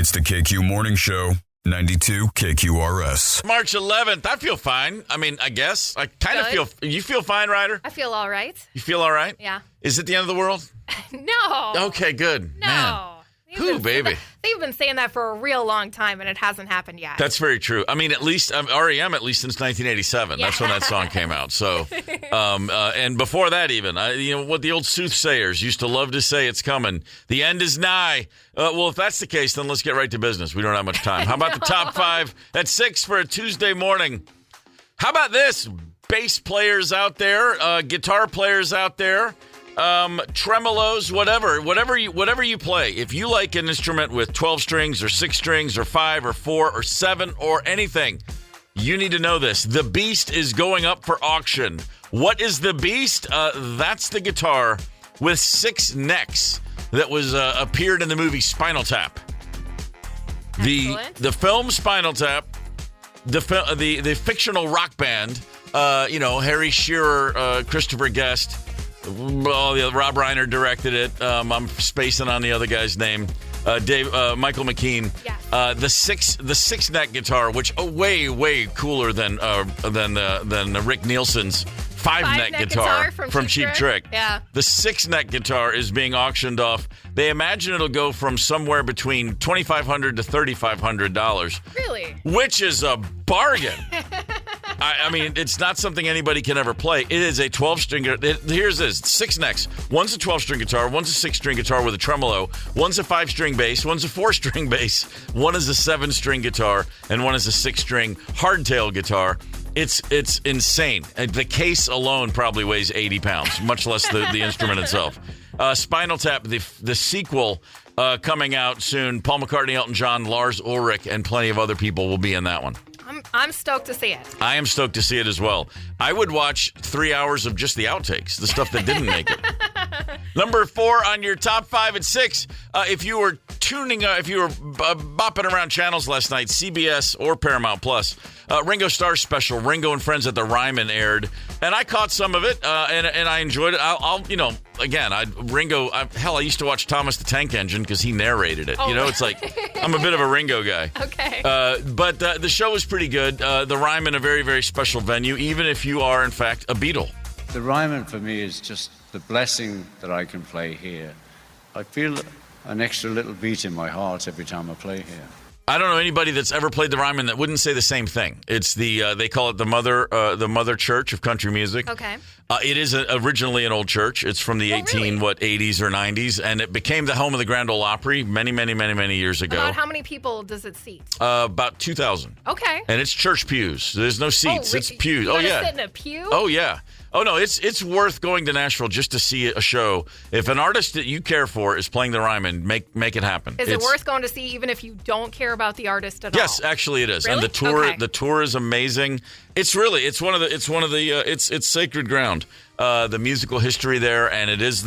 It's the KQ Morning Show, 92 KQRS. March 11th. I feel fine. I mean, I guess. I kind of feel... You feel fine, Ryder? I feel all right. You feel all right? Yeah. Is it the end of the world? No. Okay, good. No. Man. Whew, baby. They've been saying that for a real long time, and it hasn't happened yet. That's very true. I mean, at least REM, at least since 1987. Yeah. That's when that song came out. So, and before that even, what the old soothsayers used to love to say, it's coming. The end is nigh. Well, if that's the case, then let's get right to business. We don't have much time. How about the top 5 at 6 for a Tuesday morning? How about this? Bass players out there, guitar players out there. Tremolos, whatever you play. If you like an instrument with 12 strings or 6 strings or 5 or 4 or 7 or anything, you need to know this. The Beast is going up for auction. What is the Beast? That's the guitar with 6 necks that was appeared in the movie Spinal Tap. The film Spinal Tap, the fictional rock band, Harry Shearer, Christopher Guest. Rob Reiner directed it. I'm spacing on the other guy's name. Michael McKean. Yeah. The six neck guitar, which way cooler than Rick Nielsen's five neck guitar from Cheap Trick. Yeah. The 6 neck guitar is being auctioned off. They imagine it'll go from somewhere between $2,500 to $3,500. Really? Which is a bargain. I mean, it's not something anybody can ever play. It is a 12-string. Here's this: 6 necks. One's a 12-string guitar. One's a 6-string guitar with a tremolo. One's a 5-string bass. One's a 4-string bass. One is a 7-string guitar, and one is a 6-string hardtail guitar. It's insane. The case alone probably weighs 80 pounds, much less the instrument itself. Spinal Tap, the sequel coming out soon. Paul McCartney, Elton John, Lars Ulrich, and plenty of other people will be in that one. I'm stoked to see it. I am stoked to see it as well. I would watch 3 hours of just the outtakes, the stuff that didn't make it. Number 4 on your top 5 at 6. If you were bopping around channels last night, CBS or Paramount Plus, Ringo Starr special, Ringo and Friends at the Ryman aired, and I caught some of it, and I enjoyed it. I used to watch Thomas the Tank Engine because he narrated it. Oh. It's like, I'm a bit of a Ringo guy. Okay. But the show was pretty good. The Ryman, a very, very special venue, even if you are, in fact, a Beatle. The Ryman for me is just the blessing that I can play here. I feel an extra little beat in my heart every time I play here. I don't know anybody that's ever played the Ryman that wouldn't say the same thing. It's they call it the mother church of country music. Okay. It is originally an old church. It's from the 80s or 90s, and it became the home of the Grand Ole Opry many years ago. About how many people does it seat? About 2,000. Okay. And it's church pews. There's no seats. It's pews. You sit in a pew? Oh yeah. Oh, no, it's worth going to Nashville just to see a show. If an artist that you care for is playing the Ryman, make it happen. Is it worth going to see even if you don't care about the artist at all? Yes, actually it is. Really? And the tour is amazing. It's sacred ground. The musical history there, and it is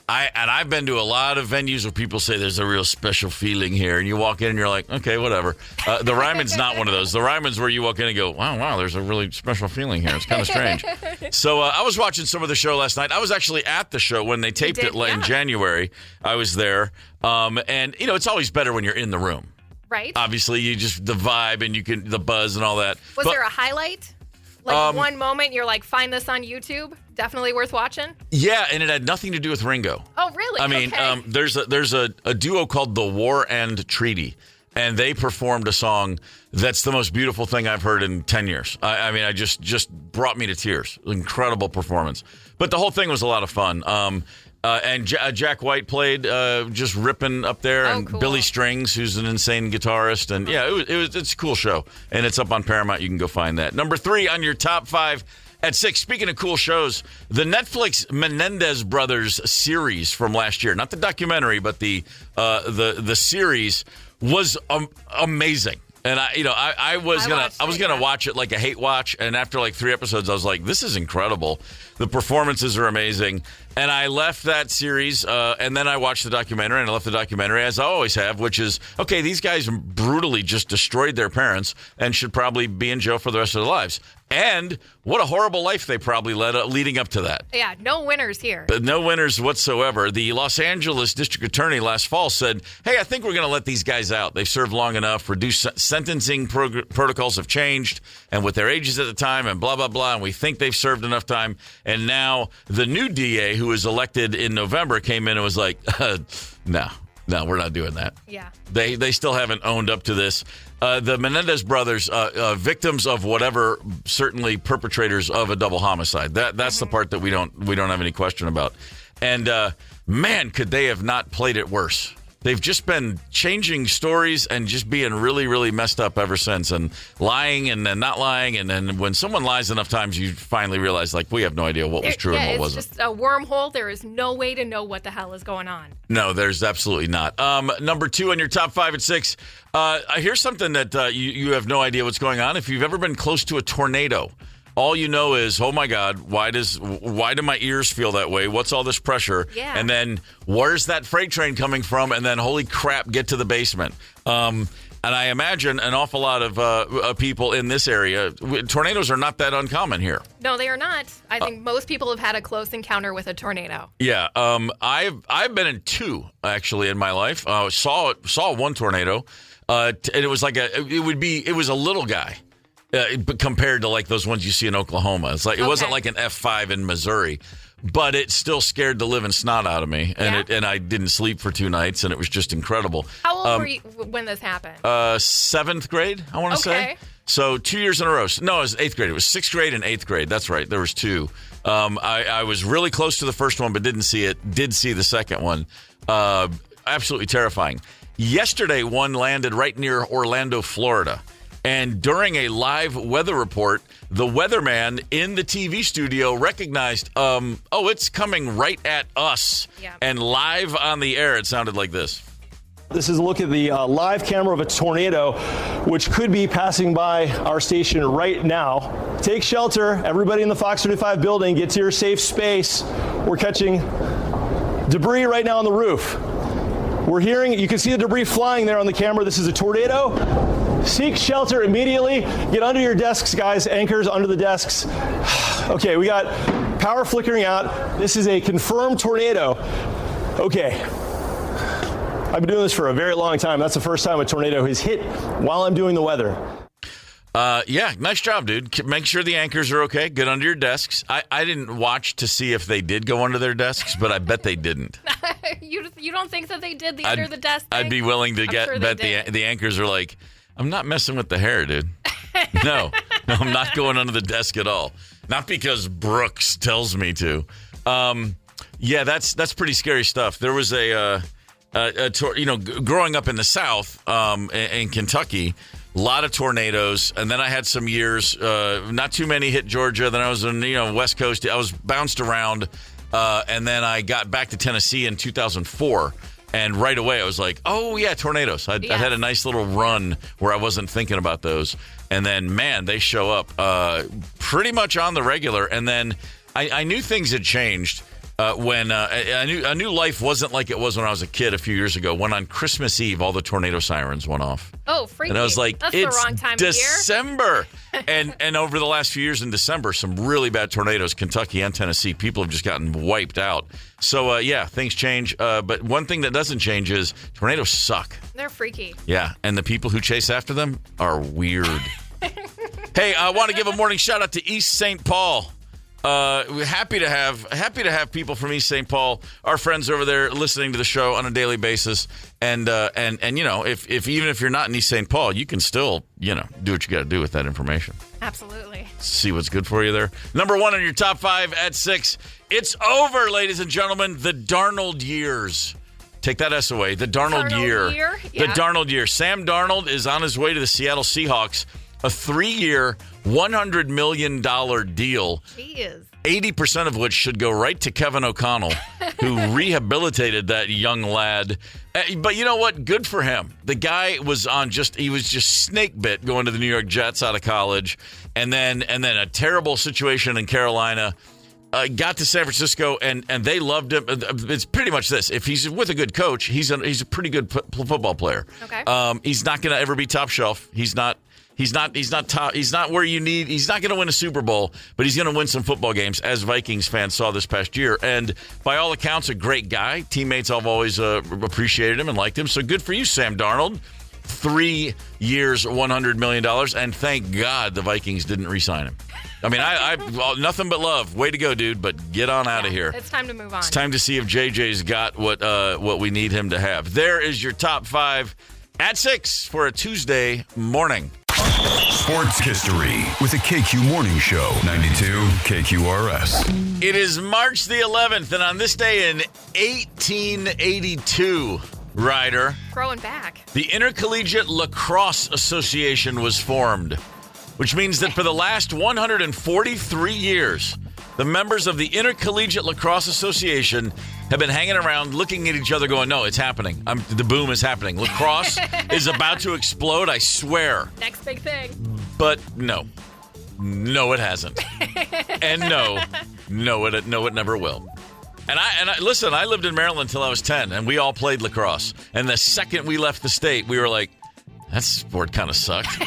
I've been to a lot of venues where people say there's a real special feeling here, and you walk in and you're like, okay, whatever. The Ryman's not one of those. The Ryman's where you walk in and go, wow, there's a really special feeling here. It's kind of strange. So I was watching some of the show last night. I was actually at the show when they taped it in January. I was there, and it's always better when you're in the room. Right. Obviously, you just the vibe and the buzz and all that. Was there a highlight? Like one moment you're like, find this on YouTube? Definitely worth watching? Yeah, and it had nothing to do with Ringo. Oh, really? I mean, there's a duo called the War and Treaty, and they performed a song that's the most beautiful thing I've heard in 10 years. I mean, I just brought me to tears. Incredible performance. But the whole thing was a lot of fun. And Jack White played, just ripping up there, and cool. Billy Strings, who's an insane guitarist, and it's a cool show, and it's up on Paramount. You can go find that. Number 3 on your top 5 at 6. Speaking of cool shows, the Netflix Menendez Brothers series from last year, not the documentary, but the series was amazing. And I was gonna watch it like a hate watch, and after like 3 episodes, I was like, this is incredible. The performances are amazing. And I left that series, and then I watched the documentary, and I left the documentary, as I always have, which is, okay, these guys brutally just destroyed their parents and should probably be in jail for the rest of their lives. And what a horrible life they probably led leading up to that. Yeah, no winners here. But no winners whatsoever. The Los Angeles district attorney last fall said, hey, I think we're going to let these guys out. They've served long enough. Reduced sentencing protocols have changed, and with their ages at the time and blah, blah, blah, and we think they've served enough time. And now the new DA, who was elected in November, came in and was like, no, we're not doing that. Yeah. They still haven't owned up to this. The Menendez brothers, victims of whatever, certainly perpetrators of a double homicide. That's the part that we don't have any question about. And man, could they have not played it worse? They've just been changing stories and just being really, really messed up ever since, and lying and then not lying. And then when someone lies enough times, you finally realize, like, we have no idea what was true and what wasn't. It's just a wormhole. There is no way to know what the hell is going on. No, there's absolutely not. Number 2 on your top 5 at 6. Here's something that you have no idea what's going on. If you've ever been close to a tornado, all you know is, oh my God, why do my ears feel that way? What's all this pressure? Yeah. And then where's that freight train coming from? And then holy crap, get to the basement. And I imagine an awful lot of people in this area, tornadoes are not that uncommon here. No, they are not. I think most people have had a close encounter with a tornado. Yeah, I've been in 2 actually in my life. Saw one tornado, and it was like it was a little guy. Compared to like those ones you see in Oklahoma. It's like it wasn't like an F5 in Missouri, but it still scared the living snot out of me. And I didn't sleep for 2 nights, and it was just incredible. How old were you when this happened? 7th grade, I want to say. So 2 years in a row. No, it was 8th grade. It was 6th grade and 8th grade. That's right. There was 2. I was really close to the first one, but didn't see it. Did see the second one. Absolutely terrifying. Yesterday, one landed right near Orlando, Florida. And during a live weather report, the weatherman in the TV studio recognized, it's coming right at us. Yeah. And live on the air, it sounded like this. This is a look at the live camera of a tornado, which could be passing by our station right now. Take shelter. Everybody in the Fox 35 building, get to your safe space. We're catching debris right now on the roof. You can see the debris flying there on the camera. This is a tornado. Seek shelter immediately. Get under your desks, guys. Anchors under the desks. Okay, we got power flickering out. This is a confirmed tornado. Okay. I've been doing this for a very long time. That's the first time a tornado has hit while I'm doing the weather. Yeah, nice job, dude. Make sure the anchors are okay. Get under your desks. I didn't watch to see if they did go under their desks, but I bet they didn't. You don't think that they did under the desk thing? I'd be willing to bet the anchors are like, I'm not messing with the hair, dude. No, I'm not going under the desk at all. Not because Brooks tells me to. Yeah, that's pretty scary stuff. There was growing up in the South, in Kentucky, a lot of tornadoes, and then I had some years, not too many hit Georgia. Then I was in West Coast. I was bounced around, and then I got back to Tennessee in 2004. And right away, I was like, oh, yeah, tornadoes. I had a nice little run where I wasn't thinking about those. And then, man, they show up pretty much on the regular. And then I knew things had changed when I knew life wasn't like it was when I was a kid a few years ago, when on Christmas Eve, all the tornado sirens went off. Oh, freaky. And I was like, that's it's the wrong time December. Of year. and over the last few years in December, some really bad tornadoes, Kentucky and Tennessee. People have just gotten wiped out. So, things change. But one thing that doesn't change is tornadoes suck. They're freaky. Yeah, and the people who chase after them are weird. Hey, I want to give a morning shout out to East St. Paul. We're happy to have people from East St. Paul, our friends over there, listening to the show on a daily basis. And if even if you're not in East St. Paul, you can still do what you got to do with that information. Absolutely. See what's good for you there. Number 1 on your top 5 at 6. It's over, ladies and gentlemen. The Darnold years. Take that S away. The Darnold year. Yeah. The Darnold year. Sam Darnold is on his way to the Seattle Seahawks. A 3-year, $100 million deal. He is. 80% of which should go right to Kevin O'Connell, who rehabilitated that young lad. But you know what? Good for him. The guy was just snake bit going to the New York Jets out of college, and then a terrible situation in Carolina. Got to San Francisco, and they loved him. It's pretty much this. If he's with a good coach, he's a pretty good football player. Okay. He's not going to ever be top shelf. He's not He's not top. He's not where you need. He's not going to win a Super Bowl, but he's going to win some football games, as Vikings fans saw this past year. And by all accounts, a great guy. Teammates have always appreciated him and liked him. So good for you, Sam Darnold. 3 years, $100 million, and thank God the Vikings didn't re-sign him. I mean, I nothing but love. Way to go, dude, but get on out of here. It's time to move on. It's time to see if JJ's got what we need him to have. There is your top 5 at 6 for a Tuesday morning. Sports history with the KQ Morning Show, 92 KQRS. It is March the 11th, and on this day in 1882, Ryder, Growing back. the Intercollegiate Lacrosse Association was formed, which means that for the last 143 years, the members of the Intercollegiate Lacrosse Association have been hanging around looking at each other going, no, it's happening. The boom is happening. Lacrosse is about to explode, I swear. Next big thing. But no. No, it hasn't. And no, it never will. And I listen, I lived in Maryland until I was 10, and we all played lacrosse. And the second we left the state, we were like, that sport kind of sucked.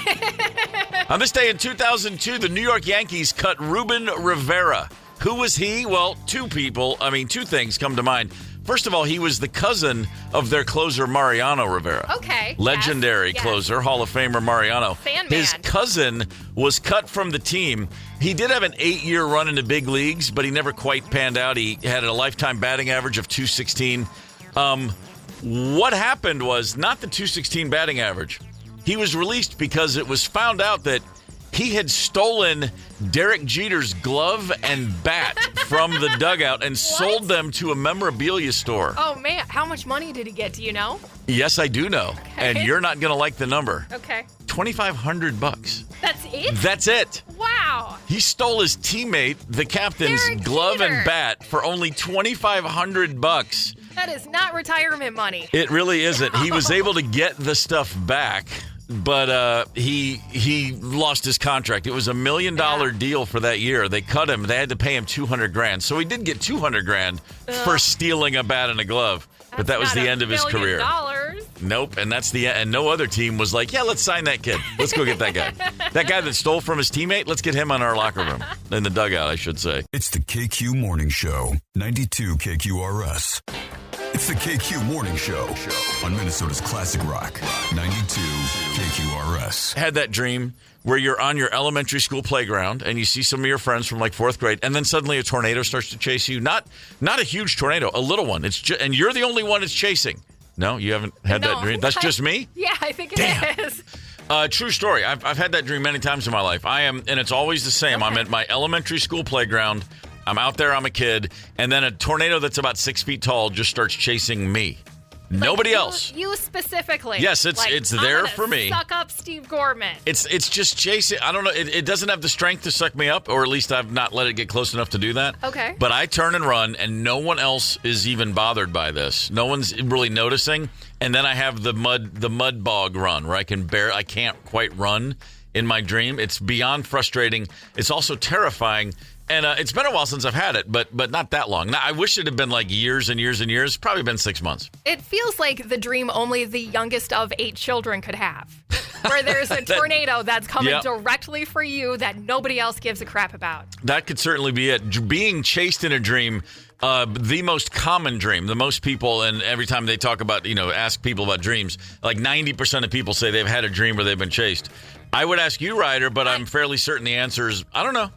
On this day in 2002, the New York Yankees cut Ruben Rivera. Who was he? Well, two things come to mind. First of all, he was the cousin of their closer, Mariano Rivera. Okay. Legendary closer, Hall of Famer Mariano. Fan His man. cousin was cut from the team. He did have an 8-year run in the big leagues, but he never quite panned out. He had a lifetime batting average of .216. What happened was not the .216 batting average. He was released because it was found out that he had stolen Derek Jeter's glove and bat from the dugout and sold them to a memorabilia store. Oh, man. How much money did he get? Do you know? Yes, I do know. Okay. And you're not going to like the number. Okay. $2,500. That's it? That's it. Wow. He stole his teammate, the captain's Derek glove Jeter. and bat for only $2,500. That is not retirement money. It really isn't. He was able to get the stuff back, but he lost his contract. It was $1 million deal for that year. They cut him. They had to pay him $200,000. So he did get $200,000 for stealing a bat and a glove. But that was the end of his career. Nope, and that's the end. And no other team was like, yeah, let's sign that kid. Let's go get that guy. That guy that stole from his teammate, let's get him on our locker room. In the dugout, I should say. It's the KQ Morning Show, 92 KQRS. It's the KQ Morning Show on Minnesota's Classic Rock, 92 KQRS. Had that dream where you're on your elementary school playground and you see some of your friends from like 4th grade, and then suddenly a tornado starts to chase you. Not a huge tornado, a little one. And you're the only one it's chasing. No, you haven't had that dream? That's just me? Yeah, I think it is. True story. I've had that dream many times in my life. And it's always the same. Okay. I'm at my elementary school playground. I'm out there. I'm a kid. And then a tornado that's about 6 feet tall just starts chasing me. Nobody else. You specifically. Yes, it's there for me. Suck up Steve Gorman. It's just chasing. I don't know. It doesn't have the strength to suck me up, or at least I've not let it get close enough to do that. Okay. But I turn and run, and no one else is even bothered by this. No one's really noticing. And then I have the mud bog run where I can't quite run in my dream. It's beyond frustrating. It's also terrifying. And it's been a while since I've had it, but not that long. Now, I wish it had been like years and years and years. Probably been 6 months. It feels like the dream only the youngest of 8 children could have. Where there's a tornado that's coming directly for you that nobody else gives a crap about. That could certainly be it. Being chased in a dream, the most common dream. The most people, and every time they talk about, ask people about dreams, like 90% of people say they've had a dream where they've been chased. I would ask you, Ryder, but I'm fairly certain the answer is, I don't know.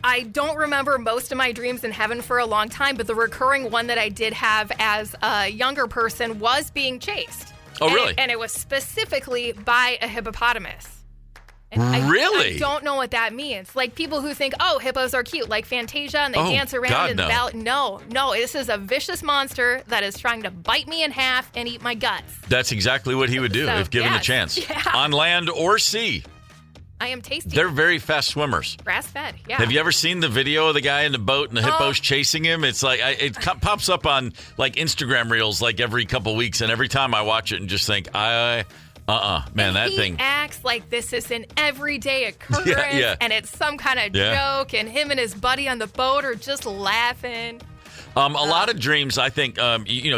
I don't remember most of my dreams in heaven for a long time, but the recurring one that I did have as a younger person was being chased. Oh, really? And it was specifically by a hippopotamus. And really? I don't know what that means. Like people who think, oh, hippos are cute, like Fantasia, and they dance around in the valley. No, this is a vicious monster that is trying to bite me in half and eat my guts. That's exactly what he would do if given the chance. Yeah. On land or sea. I am tasty. They're very fast swimmers. Grass-fed, yeah. Have you ever seen the video of the guy in the boat and the hippo's chasing him? It's like it pops up on like Instagram reels like every couple weeks, and every time I watch it and just think, man, that he thing acts like this is an everyday occurrence, and it's some kind of joke, and him and his buddy on the boat are just laughing. A lot of dreams, I think,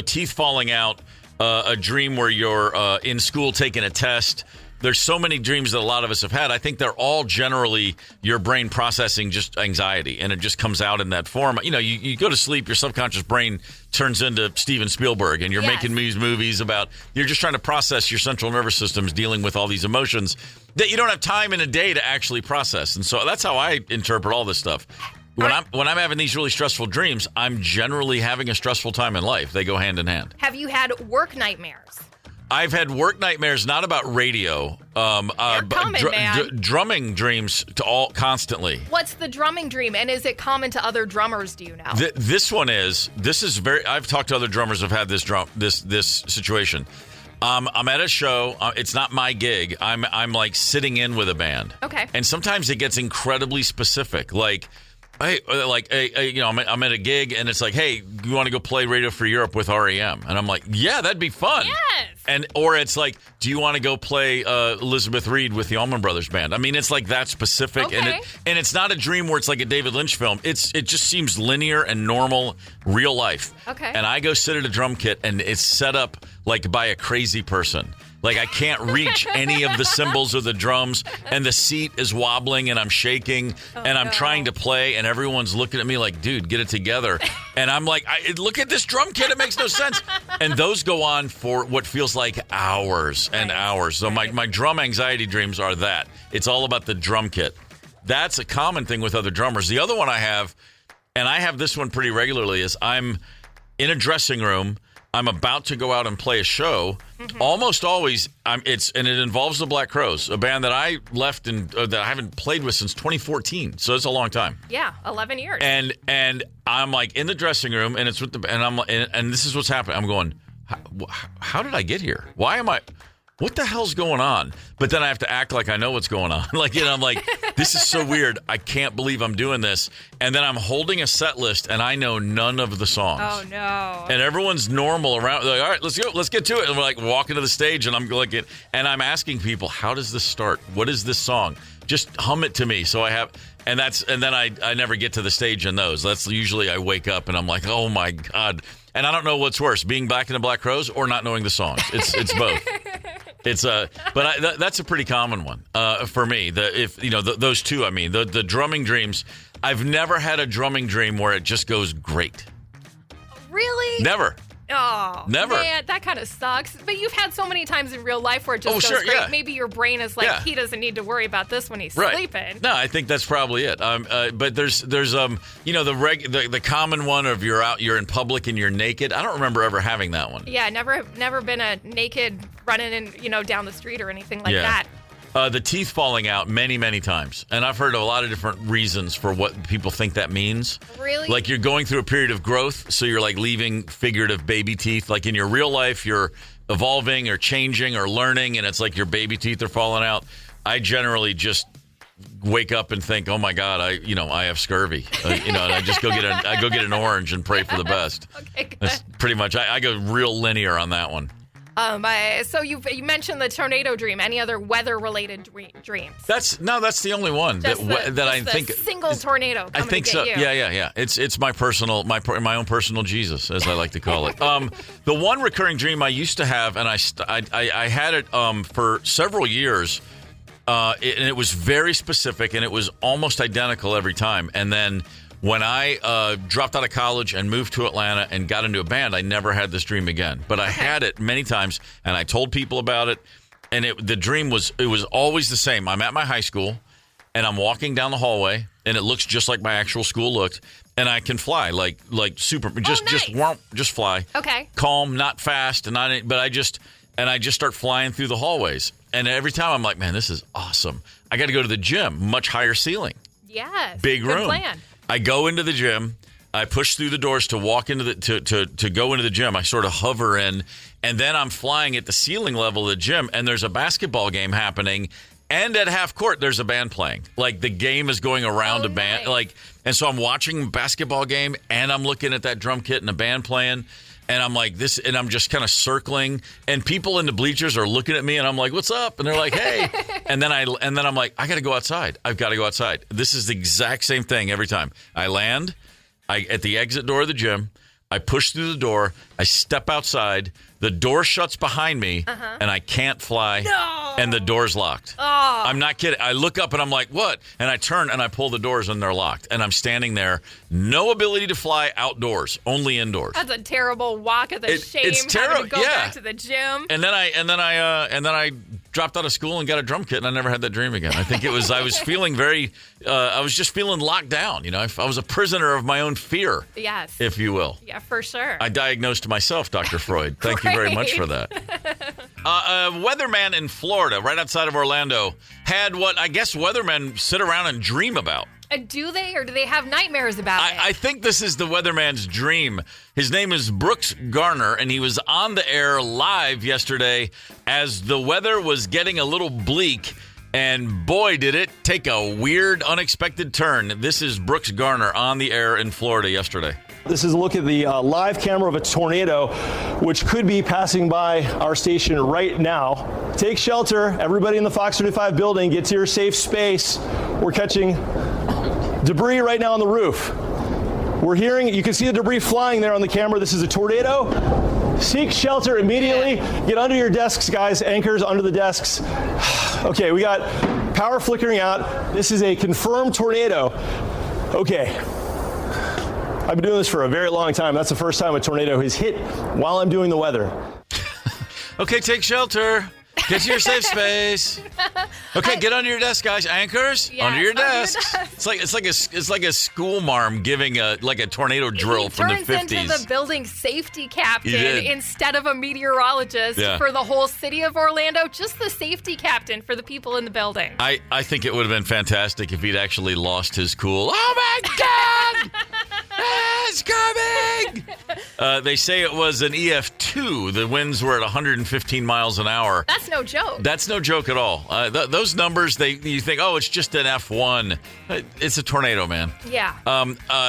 teeth falling out. a dream where you're in school taking a test. There's so many dreams that a lot of us have had. I think they're all generally your brain processing just anxiety, and it just comes out in that form. You go to sleep, your subconscious brain turns into Steven Spielberg, and you're making these movies about, you're just trying to process your central nervous system's dealing with all these emotions that you don't have time in a day to actually process. And so that's how I interpret all this stuff. When I'm having these really stressful dreams, I'm generally having a stressful time in life. They go hand in hand. Have you had work nightmares? I've had work nightmares, not about radio, drumming dreams constantly. What's the drumming dream, and is it common to other drummers? Do you know? This is very. I've talked to other drummers who've had this situation. I'm at a show. It's not my gig. I'm like sitting in with a band. Okay. And sometimes it gets incredibly specific, like. Hey, I'm at a gig and it's like, hey, you want to go play Radio Free Europe with REM? And I'm like, yeah, that'd be fun. Yes. Or it's like, do you want to go play Elizabeth Reed with the Allman Brothers Band? I mean, it's like that specific, okay. and it's not a dream where it's like a David Lynch film. It just seems linear and normal, real life. Okay. And I go sit at a drum kit and it's set up like by a crazy person. Like, I can't reach any of the cymbals or the drums, and the seat is wobbling, and I'm shaking, and I'm trying to play, and everyone's looking at me like, dude, get it together. And I'm like, look at this drum kit. It makes no sense. And those go on for what feels like hours and hours. So my drum anxiety dreams are that. It's all about the drum kit. That's a common thing with other drummers. The other one I have, and I have this one pretty regularly, is I'm in a dressing room. I'm about to go out and play a show. Mm-hmm. Almost always, it involves the Black Crowes, a band that I left and that I haven't played with since 2014. So it's a long time. Yeah, 11 years. And I'm like in the dressing room, and it's with and this is what's happening. I'm going, how did I get here? Why am I? What the hell's going on? But then I have to act like I know what's going on. I'm like, this is so weird. I can't believe I'm doing this. And then I'm holding a set list, and I know none of the songs. Oh, no. And everyone's normal around. They're like, all right, let's go. Let's get to it. And we're like walking to the stage, and I'm like, and I'm asking people, how does this start? What is this song? Just hum it to me. So I have, and then I never get to the stage in those. That's usually I wake up, and I'm like, oh, my God. And I don't know what's worse, being back in the Black Crowes or not knowing the songs. It's both. That's a pretty common one for me. Those two. I mean, the drumming dreams. I've never had a drumming dream where it just goes great. Really? Never. Oh, never. Man, that kind of sucks. But you've had so many times in real life where it just goes great. Yeah. Maybe your brain is like, he doesn't need to worry about this when he's sleeping. No, I think that's probably it. But there's the common one of you're in public and you're naked. I don't remember ever having that one. Yeah, never been a naked running in down the street or anything like that. The teeth falling out many, many times. And I've heard a lot of different reasons for what people think that means. Really? Like you're going through a period of growth, so you're like leaving figurative baby teeth. Like in your real life, you're evolving or changing or learning, and it's like your baby teeth are falling out. I generally just wake up and think, oh my God, I have scurvy. And I just go get an orange and pray for the best. Okay, good. That's pretty much, I go real linear on that one. So you mentioned the tornado dream. Any other weather-related dreams? That's the only one that I think. Single tornado. I think so. You. Yeah. It's my own personal Jesus, as I like to call it. The one recurring dream I used to have, and I had it for several years, and it was very specific, and it was almost identical every time. And then when I dropped out of college and moved to Atlanta and got into a band, I never had this dream again. But I had it many times, and I told people about it. And the dream was always the same. I'm at my high school, and I'm walking down the hallway, and it looks just like my actual school looked. And I can fly like super, just fly. Okay. Calm, not fast, but I just start flying through the hallways. And every time I'm like, man, this is awesome. I got to go to the gym, much higher ceiling. Yes. Big room. Good plan. I go into the gym. I push through the doors to walk into to go into the gym. I sort of hover in, and then I'm flying at the ceiling level of the gym. And there's a basketball game happening, and at half court there's a band playing. Like the game is going around a band. Nice. And so I'm watching a basketball game, and I'm looking at that drum kit and a band playing. And I'm like this, and I'm just kind of circling, and people in the bleachers are looking at me, and I'm like, "What's up?" And they're like, "Hey," and then I'm like, "I got to go outside. I've got to go outside." This is the exact same thing every time. I land, at the exit door of the gym. I push through the door. I step outside. The door shuts behind me, and I can't fly. No. And the door's locked. Oh. I'm not kidding. I look up, and I'm like, what? And I turn, and I pull the doors, and they're locked. And I'm standing there. No ability to fly outdoors, only indoors. That's a terrible walk of the shame. It's terrible. Having to go back to the gym. And then I dropped out of school and got a drum kit, and I never had that dream again. I think I was feeling I was just feeling locked down. You know, I was a prisoner of my own fear. Yes. If you will. Yeah, for sure. I diagnosed myself, Dr. Freud. Thank you very much for that. A weatherman in Florida, right outside of Orlando, had what I guess weathermen sit around and dream about. Do they, or do they have nightmares about it? I think this is the weatherman's dream. His name is Brooks Garner, and he was on the air live yesterday as the weather was getting a little bleak. And boy, did it take a weird, unexpected turn. This is Brooks Garner on the air in Florida yesterday. This is a look at the live camera of a tornado, which could be passing by our station right now. Take shelter. Everybody in the Fox 35 building, get to your safe space. We're catching debris right now on the roof. You can see the debris flying there on the camera. This is a tornado. Seek shelter immediately. Get under your desks, guys. Anchors under the desks. Okay, we got power flickering out. This is a confirmed tornado. Okay. I've been doing this for a very long time. That's the first time a tornado has hit while I'm doing the weather. Okay, take shelter. Get to your safe space. Okay, get under your desk, guys. Anchors, yes, under your desks. It's like a school marm giving a tornado drill from the 50s. He turns into the building safety captain instead of a meteorologist for the whole city of Orlando. Just the safety captain for the people in the building. I think it would have been fantastic if he'd actually lost his cool. Oh my God! It's coming! They say it was an EF2. The winds were at 115 miles an hour. That's no joke. That's no joke at all. Those numbers, you think, oh, it's just an F1. It's a tornado, man. Yeah.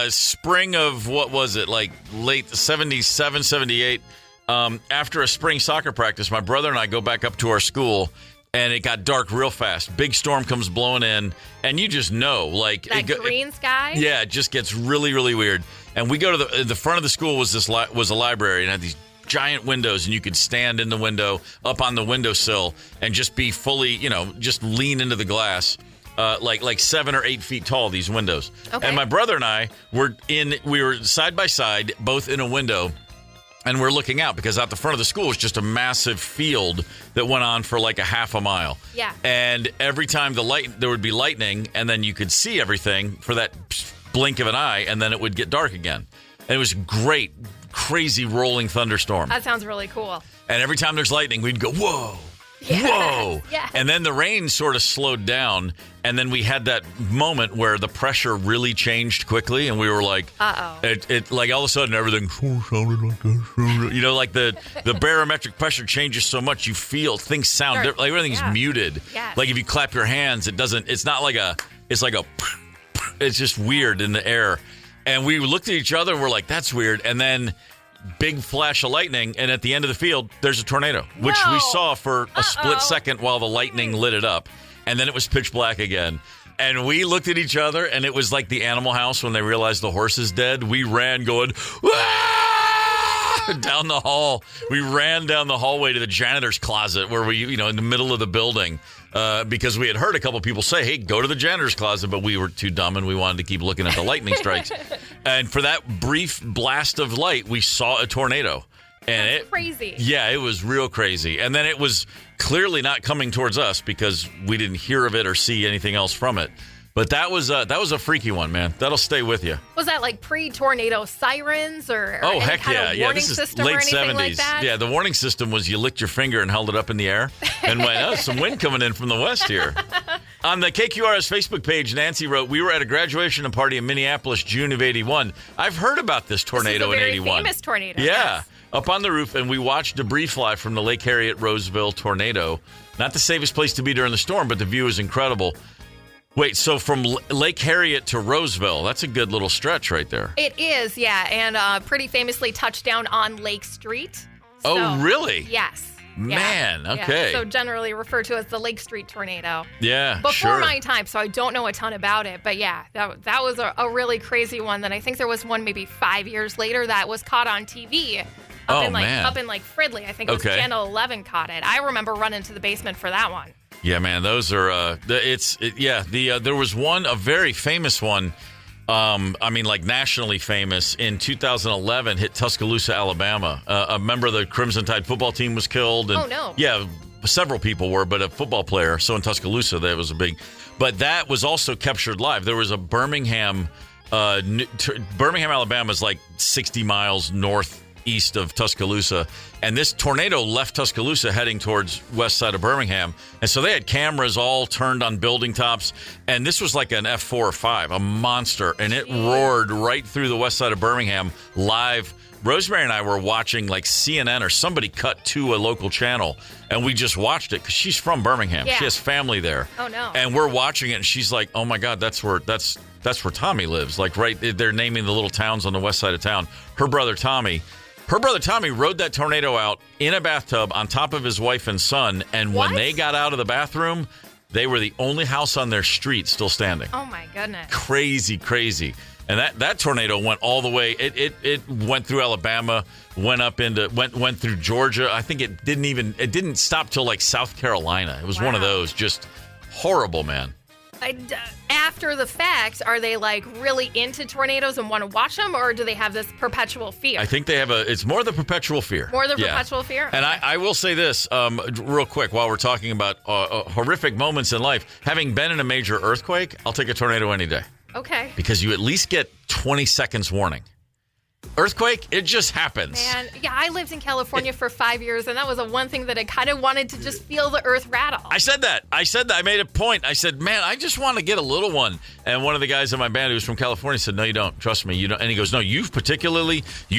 Spring of, what was it, like late 77, 78, after a spring soccer practice, my brother and I go back up to our school, and it got dark real fast. Big storm comes blowing in, and you just know, like green sky. Yeah, it just gets really, really weird. And we go to the front of the school was a library, and had these giant windows, and you could stand in the window, up on the windowsill, and just be fully, just lean into the glass, like 7 or 8 feet tall. These windows. Okay. And my brother and I we were side by side, both in a window. And we're looking out because out the front of the school was just a massive field that went on for like a half a mile. Yeah. And every time there would be lightning, and then you could see everything for that blink of an eye, and then it would get dark again. And it was great, crazy rolling thunderstorm. That sounds really cool. And every time there's lightning, we'd go, whoa. Yes. Whoa. Yes. And then the rain sort of slowed down, and then we had that moment where the pressure really changed quickly, and we were like, uh-oh. It like all of a sudden everything sounded like this. Like the barometric pressure changes so much, you feel things sound different. Like everything's muted. Yes. Like if you clap your hands, it's not like it's just weird in the air. And we looked at each other and we're like, that's weird. And then big flash of lightning, and at the end of the field, there's a tornado, which we saw for a split second while the lightning lit it up. And then it was pitch black again. And we looked at each other, and it was like the Animal House when they realized the horse is dead. We ran going, down the hall. We ran down the hallway to the janitor's closet where we, in the middle of the building, because we had heard a couple people say, hey, go to the janitor's closet, but we were too dumb and we wanted to keep looking at the lightning strikes. And for that brief blast of light, we saw a tornado. And That's crazy. Yeah, it was real crazy. And then it was clearly not coming towards us because we didn't hear of it or see anything else from it. But that was a freaky one, man. That'll stay with you. Was that like pre-tornado sirens or oh, any heck kind yeah. of Yeah, warning this is system late or anything 70s. like that? Yeah, the warning system was you licked your finger and held it up in the air and went, oh, some wind coming in from the west here. On the KQRS Facebook page, Nancy wrote, we were at a graduation party in Minneapolis, June of 81. I've heard about this tornado in 81. This is a very famous tornado. Yeah. Yes. Up on the roof, and we watched debris fly from the Lake Harriet-Roseville tornado. Not the safest place to be during the storm, but the view is incredible. Wait, so from Lake Harriet to Roseville, that's a good little stretch right there. It is, yeah, and pretty famously touched down on Lake Street. Oh, really? Yes. Man, okay. Yeah. So generally referred to as the Lake Street tornado. Yeah, Before my time, so I don't know a ton about it. But yeah, that was a really crazy one. That I think there was one maybe 5 years later that was caught on TV. Up in Fridley. I think it was Channel 11 caught it. I remember running to the basement for that one. Yeah, man, those are there was one, a very famous one. Nationally famous in 2011, hit Tuscaloosa, Alabama. A member of the Crimson Tide football team was killed. And, oh, no. Yeah, several people were, but a football player. So in Tuscaloosa, that was a big. But that was also captured live. There was a Birmingham, Alabama is like 60 miles northeast of Tuscaloosa. And this tornado left Tuscaloosa heading towards west side of Birmingham. And so they had cameras all turned on building tops. And this was like an F4 or 5, a monster. And it roared right through the west side of Birmingham live. Rosemary and I were watching like CNN or somebody cut to a local channel. And we just watched it because she's from Birmingham. Yeah. She has family there. Oh, no. And we're watching it. And she's like, oh, my God, that's where Tommy lives. Like right, they're naming the little towns on the west side of town. Her brother Tommy rode that tornado out in a bathtub on top of his wife and son, and when they got out of the bathroom, they were the only house on their street still standing. Oh, my goodness. Crazy. And that tornado went all the way. It went through Alabama, went through Georgia. I think it didn't stop till like South Carolina. It was one of those, just horrible, man. After the fact, are they like really into tornadoes and want to watch them, or do they have this perpetual fear? I think they have it's more the perpetual fear. More the perpetual fear? And I will say this real quick while we're talking about horrific moments in life. Having been in a major earthquake, I'll take a tornado any day. Okay. Because you at least get 20 seconds warning. Earthquake, it just happens. Man, yeah, I lived in California for 5 years, and that was the one thing that I kind of wanted to just feel the earth rattle. I said that. I made a point. I said, man, I just want to get a little one. And one of the guys in my band who was from California said, no, you don't. Trust me, you don't. And he goes, no, you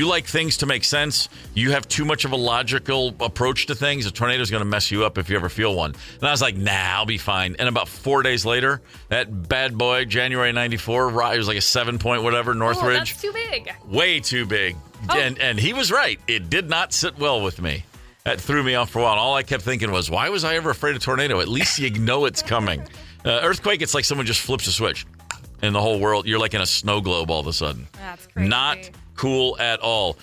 like things to make sense. You have too much of a logical approach to things. A tornado's going to mess you up if you ever feel one. And I was like, nah, I'll be fine. And about 4 days later, that bad boy, January 94, it was like a 7-point whatever, Northridge. That's too big. Way too big. Oh. And he was right. It did not sit well with me. That threw me off for a while. And all I kept thinking was, why was I ever afraid of tornado? At least you know it's coming. Earthquake, it's like someone just flips a switch. In the whole world, you're like in a snow globe all of a sudden. That's crazy. Not cool at all.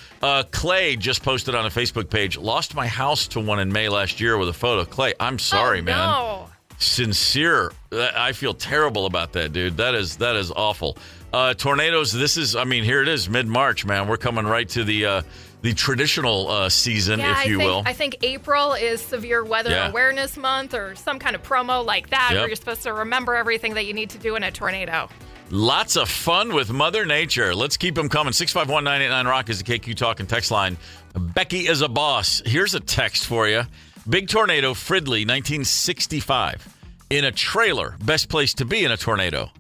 Clay just posted on a Facebook page, lost my house to one in May last year with a photo. Clay, I'm sorry, man. No. Sincere. I feel terrible about that, dude. That is awful. Tornadoes, here it is, mid-March, man. We're coming right to the traditional season, if you will. I think April is Severe Weather Awareness Month or some kind of promo like that where you're supposed to remember everything that you need to do in a tornado. Lots of fun with Mother Nature. Let's keep them coming. 651-989-ROCK is the KQ Talking text line. Becky is a boss. Here's a text for you. Big tornado, Fridley, 1965. In a trailer. Best place to be in a tornado.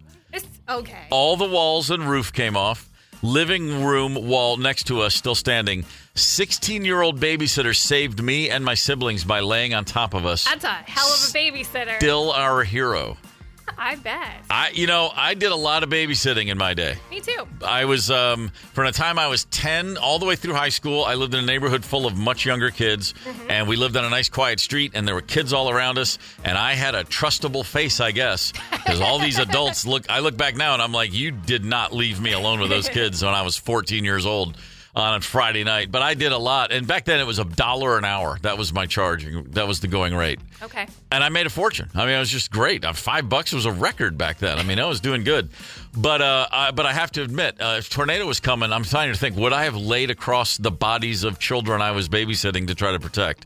Okay. All the walls and roof came off. Living room wall next to us still standing. 16-year-old babysitter saved me and my siblings by laying on top of us. That's a hell of a babysitter. Still our hero. I bet. I did a lot of babysitting in my day. Me too. I was, from the time I was 10 all the way through high school, I lived in a neighborhood full of much younger kids, and we lived on a nice quiet street, and there were kids all around us, and I had a trustable face, I guess, because all these adults I look back now, and I'm like, you did not leave me alone with those kids when I was 14 years old on a Friday night. But I did a lot, and back then it was $1 an hour. That was my charging. That was the going rate. Okay. And I made a fortune. It was just great. $5 was a record back then. I was doing good. But I have to admit, if tornado was coming, I'm trying to think, would I have laid across the bodies of children I was babysitting to try to protect?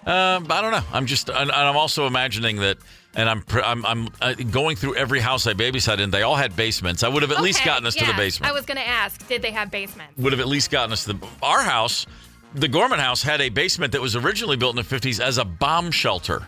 I don't know. I'm also imagining that, and I'm going through every house I babysat in. They all had basements. I would have at least gotten us to the basement. I was going to ask, did they have basements? Would have at least gotten us to our house. The Gorman house had a basement that was originally built in the 50s as a bomb shelter.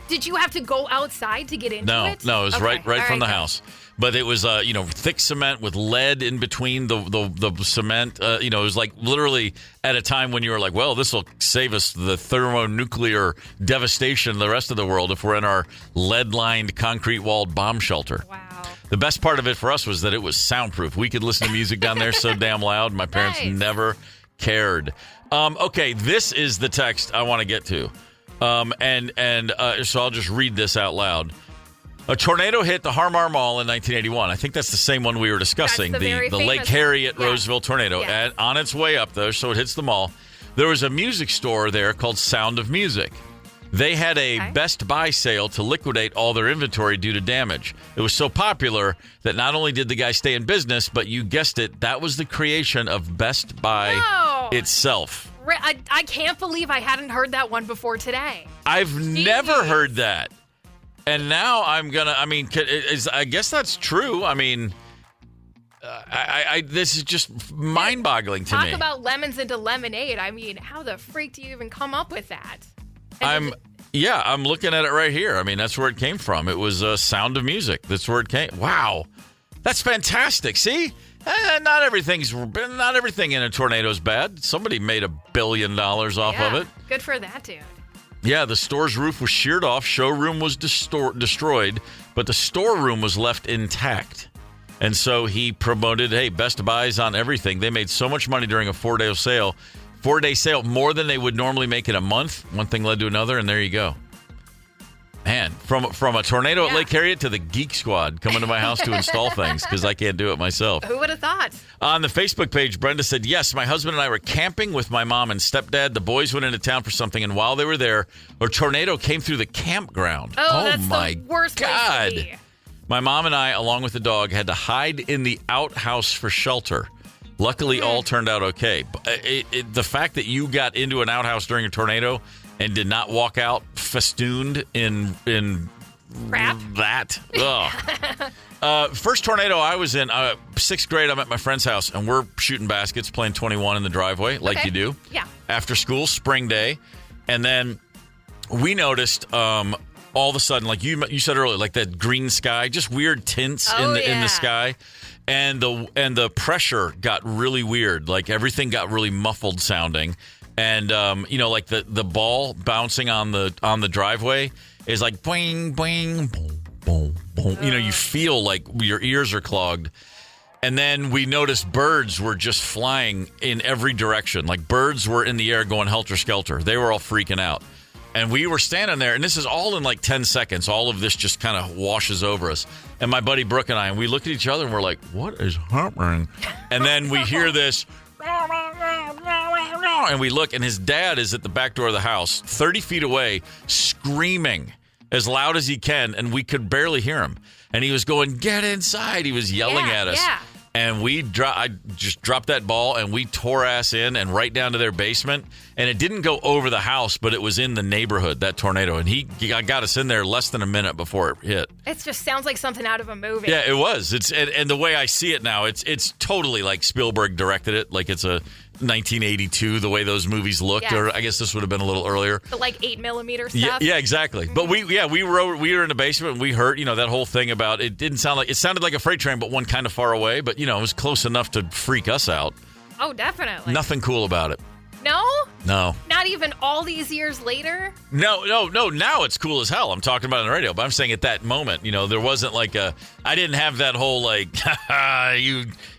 Did you have to go outside to get into it? No, it was right from the house. But it was, thick cement with lead in between the cement. It was like literally at a time when you were like, well, this will save us the thermonuclear devastation of the rest of the world if we're in our lead-lined, concrete-walled bomb shelter. Wow. The best part of it for us was that it was soundproof. We could listen to music down there so damn loud. My parents never cared. Okay, this is the text I want to get to. So I'll just read this out loud. A tornado hit the Harmar Mall in 1981. I think that's the same one we were discussing, the Lake Harriet Roseville tornado. Yes. On its way up, though, so it hits the mall. There was a music store there called Sound of Music. They had a Best Buy sale to liquidate all their inventory due to damage. It was so popular that not only did the guy stay in business, but you guessed it, that was the creation of Best Buy itself. I can't believe I hadn't heard that one before today. I've never heard that. And now I'm going to, I guess that's true. I mean, this is just mind-boggling to me. Talk about lemons into lemonade. I mean, how the freak do you even come up with that? I'm looking at it right here. I mean, that's where it came from. It was Sound of Music. That's where it came. Wow. That's fantastic. See? Not everything in a tornado is bad. Somebody made $1 billion off of it. Good for that dude. Yeah, the store's roof was sheared off. Showroom was destroyed, but the storeroom was left intact. And so he promoted, hey, Best Buys on everything. They made so much money during a 4-day sale. 4-day sale, more than they would normally make in a month. One thing led to another, and there you go. Man, from a tornado at Lake Harriet to the Geek Squad coming to my house to install things because I can't do it myself. Who would have thought? On the Facebook page, Brenda said, yes, my husband and I were camping with my mom and stepdad. The boys went into town for something, and while they were there, a tornado came through the campground. Oh that's my the worst God. place to be. My mom and I, along with the dog, had to hide in the outhouse for shelter. Luckily, all turned out okay. The fact that you got into an outhouse during a tornado and did not walk out festooned in crap. That. First tornado I was in, 6th grade, I'm at my friend's house, and we're shooting baskets, playing 21 in the driveway, like you do. Yeah. After school, spring day. And then we noticed all of a sudden, like you said earlier, like that green sky, just weird tints in the sky. And the pressure got really weird. Like everything got really muffled sounding. And like the ball bouncing on the driveway is like boing, boing, boom, boom, boom. You feel like your ears are clogged. And then we noticed birds were just flying in every direction. Like birds were in the air going helter-skelter. They were all freaking out. And we were standing there, and this is all in like 10 seconds. All of this just kind of washes over us. And my buddy Brooke and I, and we look at each other, and we're like, what is happening? And then we hear this, and we look, and his dad is at the back door of the house, 30 feet away, screaming as loud as he can, and we could barely hear him. And he was going, get inside. He was yelling at us. Yeah. And I just dropped that ball, and we tore ass in and right down to their basement. And it didn't go over the house, but it was in the neighborhood, that tornado. And he got us in there less than a minute before it hit. It just sounds like something out of a movie. Yeah, it was. And the way I see it now, it's totally like Spielberg directed it, like it's a 1982, the way those movies looked. Or I guess this would have been a little earlier. The like 8mm stuff. Yeah, exactly. But we were in the basement, and we heard that whole thing about it sounded like a freight train, but one kind of far away. But it was close enough to freak us out. Oh, definitely. Nothing cool about it. No? No. Not even all these years later? No. Now it's cool as hell. I'm talking about it on the radio, but I'm saying at that moment, there wasn't like I didn't have that whole like,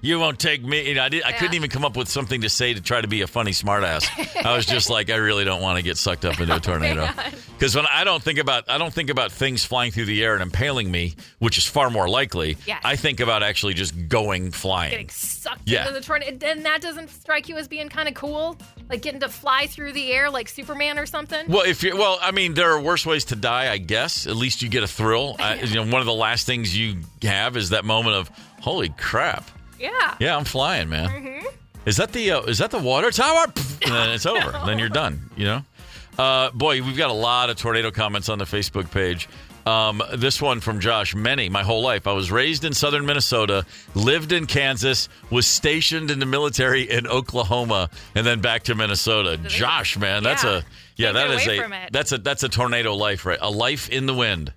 you won't take me. I couldn't even come up with something to say to try to be a funny smartass. I was just like, I really don't want to get sucked up into a tornado. Because when I don't think about things flying through the air and impaling me, which is far more likely. Yes. I think about actually just going flying. Getting sucked into the tornado. And that doesn't strike you as being kind of cool? Like getting to fly through the air like Superman or something? Well, there are worse ways to die, I guess. At least you get a thrill. One of the last things you have is that moment of, holy crap. Yeah. Yeah, I'm flying, man. Mm-hmm. Is that the water tower? And then it's over. Then you're done, Boy, we've got a lot of tornado comments on the Facebook page. This one from Josh. My whole life. I was raised in southern Minnesota, lived in Kansas, was stationed in the military in Oklahoma, and then back to Minnesota. Josh, man, that's a tornado life, right? A life in the wind.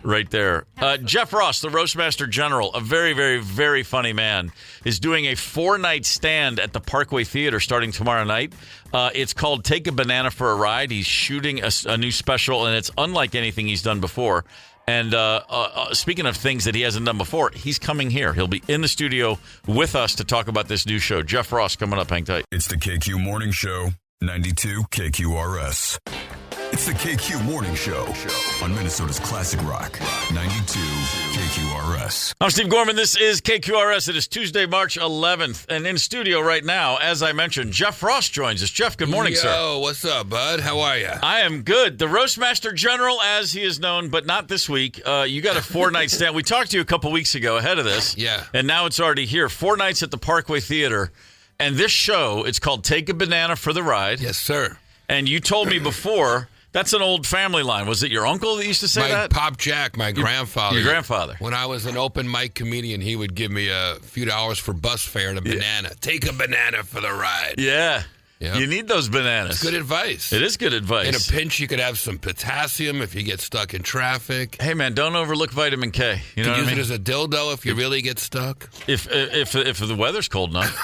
Right there. Jeff Ross, the Roastmaster General, a very, very, very funny man, is doing a 4-night stand at the Parkway Theater starting tomorrow night. It's called Take a Banana for a Ride. He's shooting a new special, and it's unlike anything he's done before. And speaking of things that he hasn't done before, he's coming here. He'll be in the studio with us to talk about this new show. Jeff Ross coming up. Hang tight. It's the KQ Morning Show, 92 KQRS. It's the KQ Morning Show on Minnesota's Classic Rock, 92 KQRS. I'm Steve Gorman. This is KQRS. It is Tuesday, March 11th. And in studio right now, as I mentioned, Jeff Ross joins us. Jeff, good morning, sir. Yo, what's up, bud? How are you? I am good. The Roastmaster General, as he is known, but not this week. You got a 4-night stand. We talked to you a couple weeks ago ahead of this. Yeah. And now it's already here. 4 nights at the Parkway Theater. And this show, it's called Take a Banana for the Ride. Yes, sir. And you told me before... That's an old family line. Was it your uncle that used to say that? Pop Jack, my grandfather. Your grandfather. When I was an open mic comedian, he would give me a few dollars for bus fare and a banana. Take a banana for the ride. Yeah. Yep. You need those bananas. It's good advice. It is good advice. In a pinch, you could have some potassium if you get stuck in traffic. Hey, man, don't overlook vitamin K. You know what I mean? Use it as a dildo if you really get stuck. If the weather's cold enough.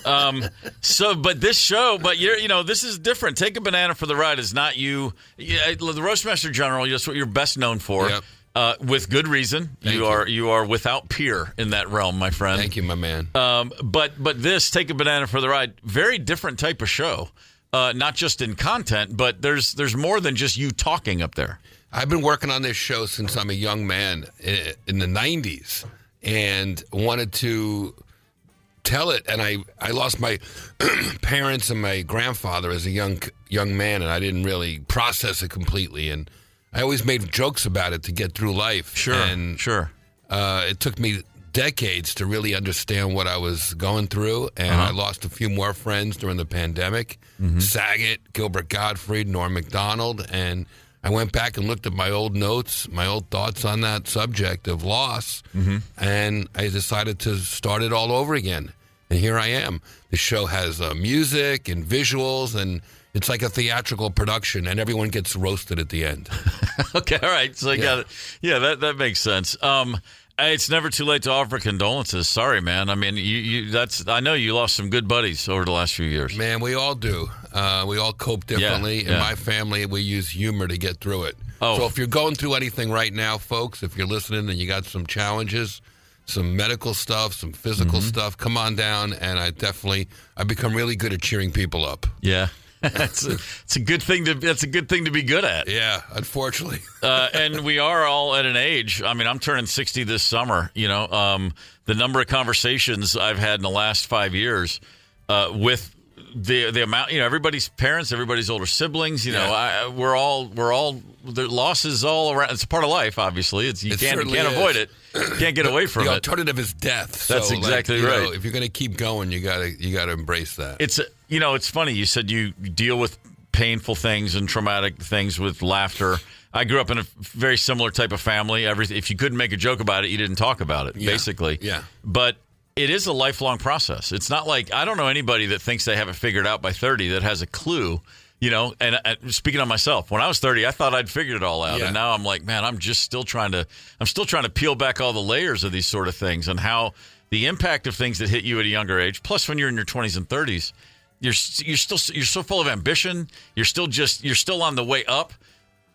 But this show, this is different. Take a banana for the ride is not you. The Roastmaster General, that's what you're best known for. Yep. With good reason. You are without peer in that realm, my friend. Thank you, my man. But this, Take a Banana for the Ride, very different type of show. Not just in content, but there's more than just you talking up there. I've been working on this show since I'm a young man in the 90s and wanted to tell it. And I lost my parents and my grandfather as a young man, and I didn't really process it completely. And I always made jokes about it to get through life. Sure. It took me decades to really understand what I was going through, and I lost a few more friends during the pandemic. Saget, Gilbert Gottfried, Norm Macdonald, and I went back and looked at my old notes, my old thoughts on that subject of loss, and I decided to start it all over again. And here I am. The show has music and visuals, and it's like a theatrical production, and everyone gets roasted at the end. Okay, all right. So that makes sense. It's never too late to offer condolences. Sorry, man. I mean, I know you lost some good buddies over the last few years. Man, we all do. We all cope differently. In my family, we use humor to get through it. So if you're going through anything right now, folks, if you're listening and you got some challenges, some medical stuff, some physical stuff, come on down. And I've become really good at cheering people up. Yeah. It's a good thing that's a good thing to be good at. Yeah, unfortunately. And we are all at an age. I mean, I'm turning 60 this summer. The number of conversations I've had in the last 5 years with the amount, everybody's parents, everybody's older siblings. We're all the losses all around. It's a part of life, obviously. You can't avoid it. Can't get away from it. The alternative is death. That's exactly right. If you're going to keep going, you gotta embrace that. It's funny. You said you deal with painful things and traumatic things with laughter. I grew up in a very similar type of family. If you couldn't make a joke about it, you didn't talk about it, basically. Yeah. But it is a lifelong process. It's not like I don't know anybody that thinks they have it figured out by 30 that has a clue. And speaking of myself, when I was 30, I thought I'd figured it all out. Yeah. And now I'm like, man, I'm still trying to peel back all the layers of these sort of things and how the impact of things that hit you at a younger age. Plus, when you're in your 20s and 30s, you're so full of ambition. You're still on the way up,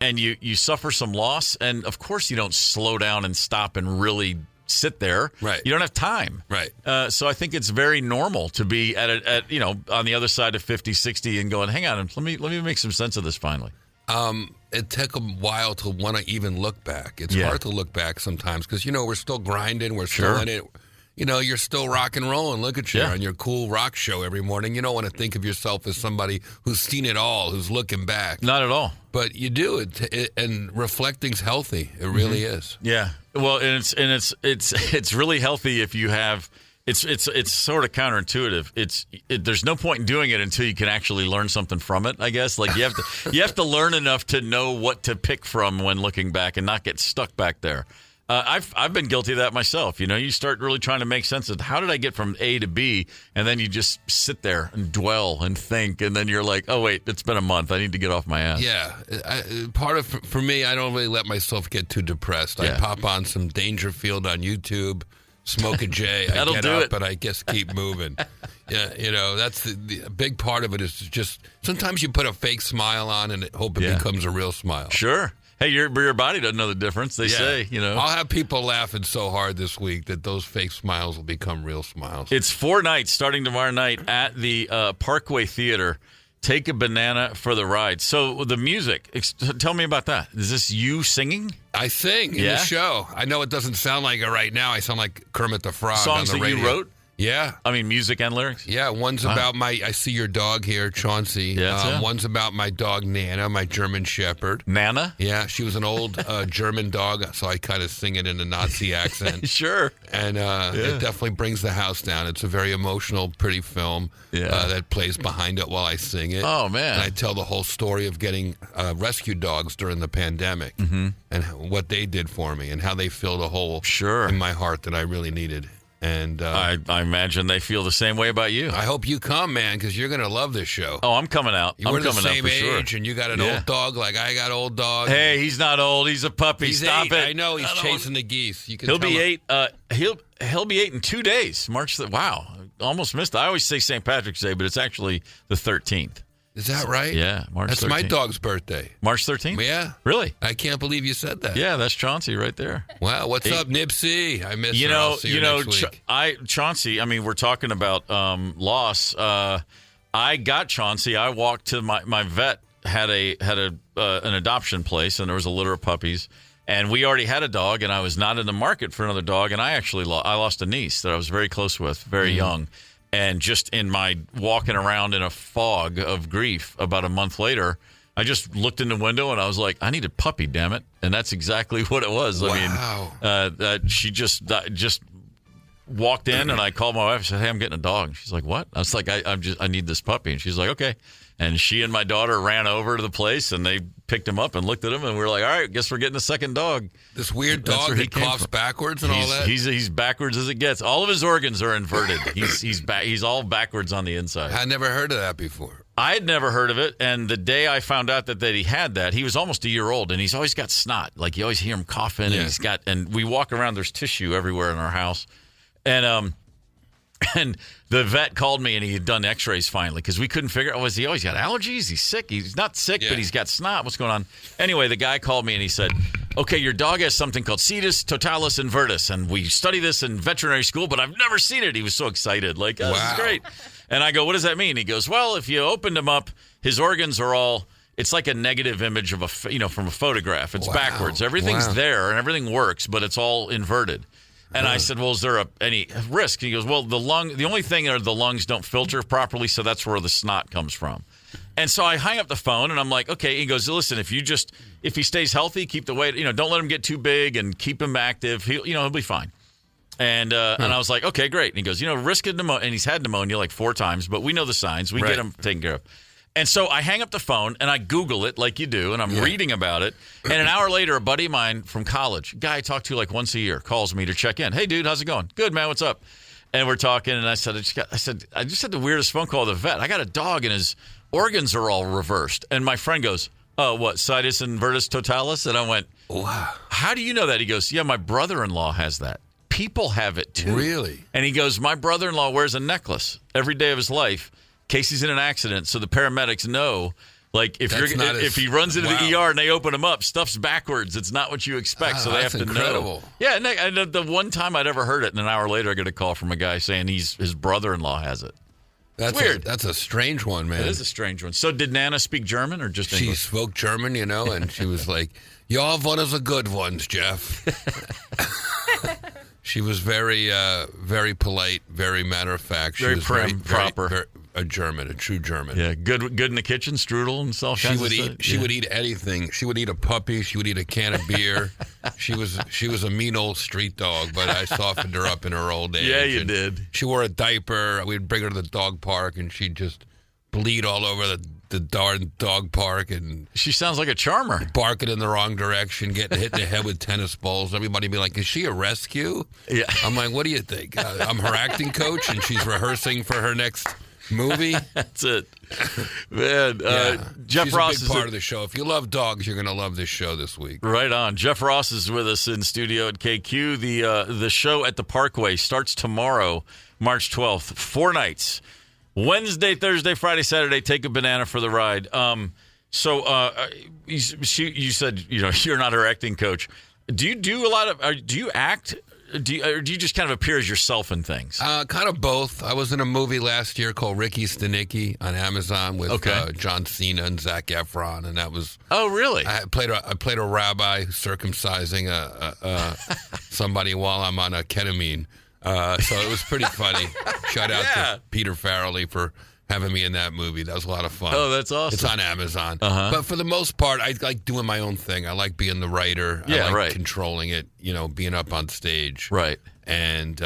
and you suffer some loss. And of course, you don't slow down and stop and really sit there. Right. You don't have time. Right. So I think it's very normal to be at on the other side of 50, 60 and going, hang on, let me make some sense of this finally. It took a while to want to even look back. It's hard to look back sometimes because, we're still grinding. We're still in it. You're still rock and rolling. Look at you on your cool rock show every morning. You don't want to think of yourself as somebody who's seen it all, who's looking back. Not at all. But you do it, and reflecting's healthy. It really is. Yeah. Well, and it's really healthy if you have. It's sort of counterintuitive. There's no point in doing it until you can actually learn something from it. I guess you have to learn enough to know what to pick from when looking back and not get stuck back there. I've been guilty of that myself. You start really trying to make sense of how did I get from A to B, and then you just sit there and dwell and think, and then you're like, oh wait, it's been a month. I need to get off my ass. Yeah, for me, I don't really let myself get too depressed. I pop on some Dangerfield on YouTube, smoke a J. I get up, but I guess keep moving. Yeah, that's the big part of it is just sometimes you put a fake smile on and hope it becomes a real smile. Sure. Hey, your body doesn't know the difference. They say, I'll have people laughing so hard this week that those fake smiles will become real smiles. It's 4 nights starting tomorrow night at the Parkway Theater. Take a banana for the ride. So the music, tell me about that. Is this you singing? I sing in the show. I know it doesn't sound like it right now. I sound like Kermit the Frog Songs on the radio. Songs that you wrote? Yeah. I mean, music and lyrics? Yeah, one's about I see your dog here, Chauncey. Yeah, one's about my dog, Nana, my German Shepherd. Nana? Yeah, she was an old German dog, so I kind of sing it in a Nazi accent. Sure. And it definitely brings the house down. It's a very emotional, pretty film that plays behind it while I sing it. Oh, man. And I tell the whole story of getting rescue dogs during the pandemic and what they did for me and how they filled a hole in my heart that I really needed. And I imagine they feel the same way about you. I hope you come, man, because you're going to love this show. Oh, I'm coming out. We're I'm the coming same out for age, sure. and you got an old dog like I got old dog. Hey, he's not old. He's a puppy. He's Stop 8. it. I know. He's chasing the geese. You can He'll tell be him. 8. He'll be 8 in 2 days. Wow. Almost missed it. I always say St. Patrick's Day, but it's actually the 13th. Is that right? Yeah, March 13th. That's my dog's birthday. March 13th? Yeah. Really? I can't believe you said that. Yeah, that's Chauncey right there. Wow. What's up, Nipsey? I miss her. I'll see you next week. Chauncey, I mean, we're talking about loss. I got Chauncey. I walked to my vet had an adoption place, and there was a litter of puppies. And we already had a dog, and I was not in the market for another dog. And I actually lost a niece that I was very close with, very young. And just in my walking around in a fog of grief about a month later, I just looked in the window and I was like, I need a puppy, damn it. And that's exactly what it was. Wow. I mean, she just walked in and I called my wife and said, hey, I'm getting a dog. And she's like, what? I was like, I need this puppy. And she's like, okay. And she and my daughter ran over to the place and they picked him up and looked at him and we were like, all right, guess we're getting a second dog. This weird dog, he coughs backwards and all that? He's backwards as it gets. All of his organs are inverted. He's all backwards on the inside. I never heard of that before. I had never heard of it, and the day I found out that he had that, he was almost a year old, and he's always got snot. Like, you always hear him coughing, and we walk around, there's tissue everywhere in our house. And the vet called me, and he had done x-rays finally, because we couldn't figure out, was he always got allergies? He's sick. He's not sick, but he's got snot. What's going on? Anyway, the guy called me, and he said, okay, your dog has something called Cetus totalis invertus, and we study this in veterinary school, but I've never seen it. He was so excited. Like, oh, this is great. And I go, what does that mean? He goes, well, if you opened him up, his organs are all, it's like a negative image of from a photograph. It's backwards. Everything's there, and everything works, but it's all inverted. And I said, well, is there any risk? And he goes, well, the only thing are the lungs don't filter properly, so that's where the snot comes from. And so I hang up the phone, and I'm like, okay. He goes, listen, if he stays healthy, keep the weight, don't let him get too big and keep him active. He'll be fine. And I was like, okay, great. And he goes, risk of pneumonia, and he's had pneumonia like 4 times, but we know the signs. We get him taken care of. And so I hang up the phone, and I Google it like you do, and I'm reading about it. And an hour later, a buddy of mine from college, a guy I talk to like once a year, calls me to check in. Hey, dude, how's it going? Good, man. What's up? And we're talking, and I said, I just had the weirdest phone call with the vet. I got a dog, and his organs are all reversed. And my friend goes, oh, what, Cetus invertus totalis? And I went, wow. How do you know that? He goes, yeah, my brother-in-law has that. People have it, too. Really? And he goes, my brother-in-law wears a necklace every day of his life in case he's in an accident, so the paramedics know, like, if he runs into the ER and they open him up, stuff's backwards. It's not what you expect, so they have to know. Yeah, and the one time I'd ever heard it, and an hour later I get a call from a guy saying his brother-in-law has it. That's weird. That's a strange one, man. It is a strange one. So did Nana speak German or just English? She spoke German, and she was like, "You're one of the good ones, Jeff." She was very, very polite, very matter of fact. She was prim, proper. A true German. Yeah, good in the kitchen, strudel and stuff. She would eat anything. She would eat a puppy. She would eat a can of beer. She was a mean old street dog, but I softened her up in her old age. Yeah, you did. She wore a diaper. We'd bring her to the dog park, and she'd just bleed all over the darn dog park. And she sounds like a charmer. Barking in the wrong direction, getting hit in the head with tennis balls. Everybody be like, is she a rescue? Yeah. I'm like, what do you think? I'm her acting coach, and she's rehearsing for her next movie. That's it, man. Jeff She's Ross a big part of the show. If you love dogs, you're going to love this show this week. Right on. Jeff Ross is with us in studio at KQ. The show at the Parkway starts tomorrow, March 12th. 4 nights: Wednesday, Thursday, Friday, Saturday. Take a banana for the ride. You said you're not her acting coach. Do you do a lot of? Do you act do you just kind of appear as yourself in things? Kind of both. I was in a movie last year called Ricky Stenicki on Amazon with John Cena and Zac Efron, and that was. Oh, really? I played a rabbi circumcising somebody while I'm on a ketamine. So it was pretty funny. Shout out to Peter Farrelly for having me in that movie. That was a lot of fun. Oh, that's awesome. It's on Amazon. But for the most part, I like doing my own thing. I like being the writer. I like controlling it, being up on stage. Right. And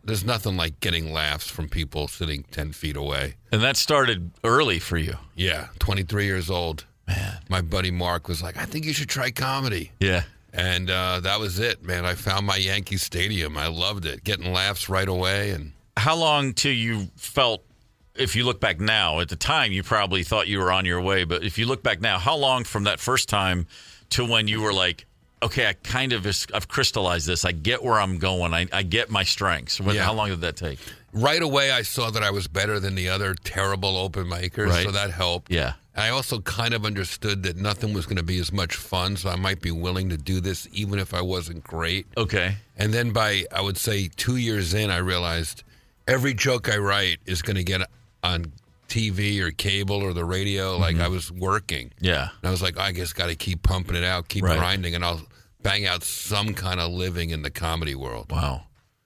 there's nothing like getting laughs from people sitting 10 feet away. And that started early for you. Yeah, 23 years old. Man. My buddy Mark was like, I think you should try comedy. Yeah. And that was it, man. I found my Yankee Stadium. I loved it. Getting laughs right away. And how long till you felt, if you look back now, at the time you probably thought you were on your way, but if you look back now, how long from that first time to when you were like, okay, I've crystallized this. I get where I'm going. I get my strengths. How long did that take? Right away, I saw that I was better than the other terrible open micers, so that helped. Yeah. I also kind of understood that nothing was going to be as much fun, so I might be willing to do this even if I wasn't great. Okay. And then by, I would say, 2 years in, I realized every joke I write is going to get on TV or cable or the radio. Like I was working. Yeah. And I was like, I just got to keep pumping it out, keep grinding, and I'll bang out some kind of living in the comedy world. Wow.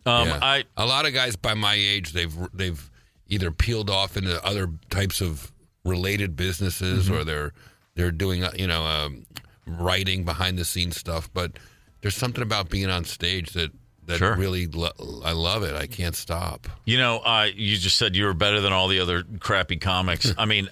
A lot of guys by my age, they've either peeled off into other types of related businesses or they're doing writing behind the scenes stuff. But there's something about being on stage that really I love it. I can't stop. You just said you were better than all the other crappy comics. I mean,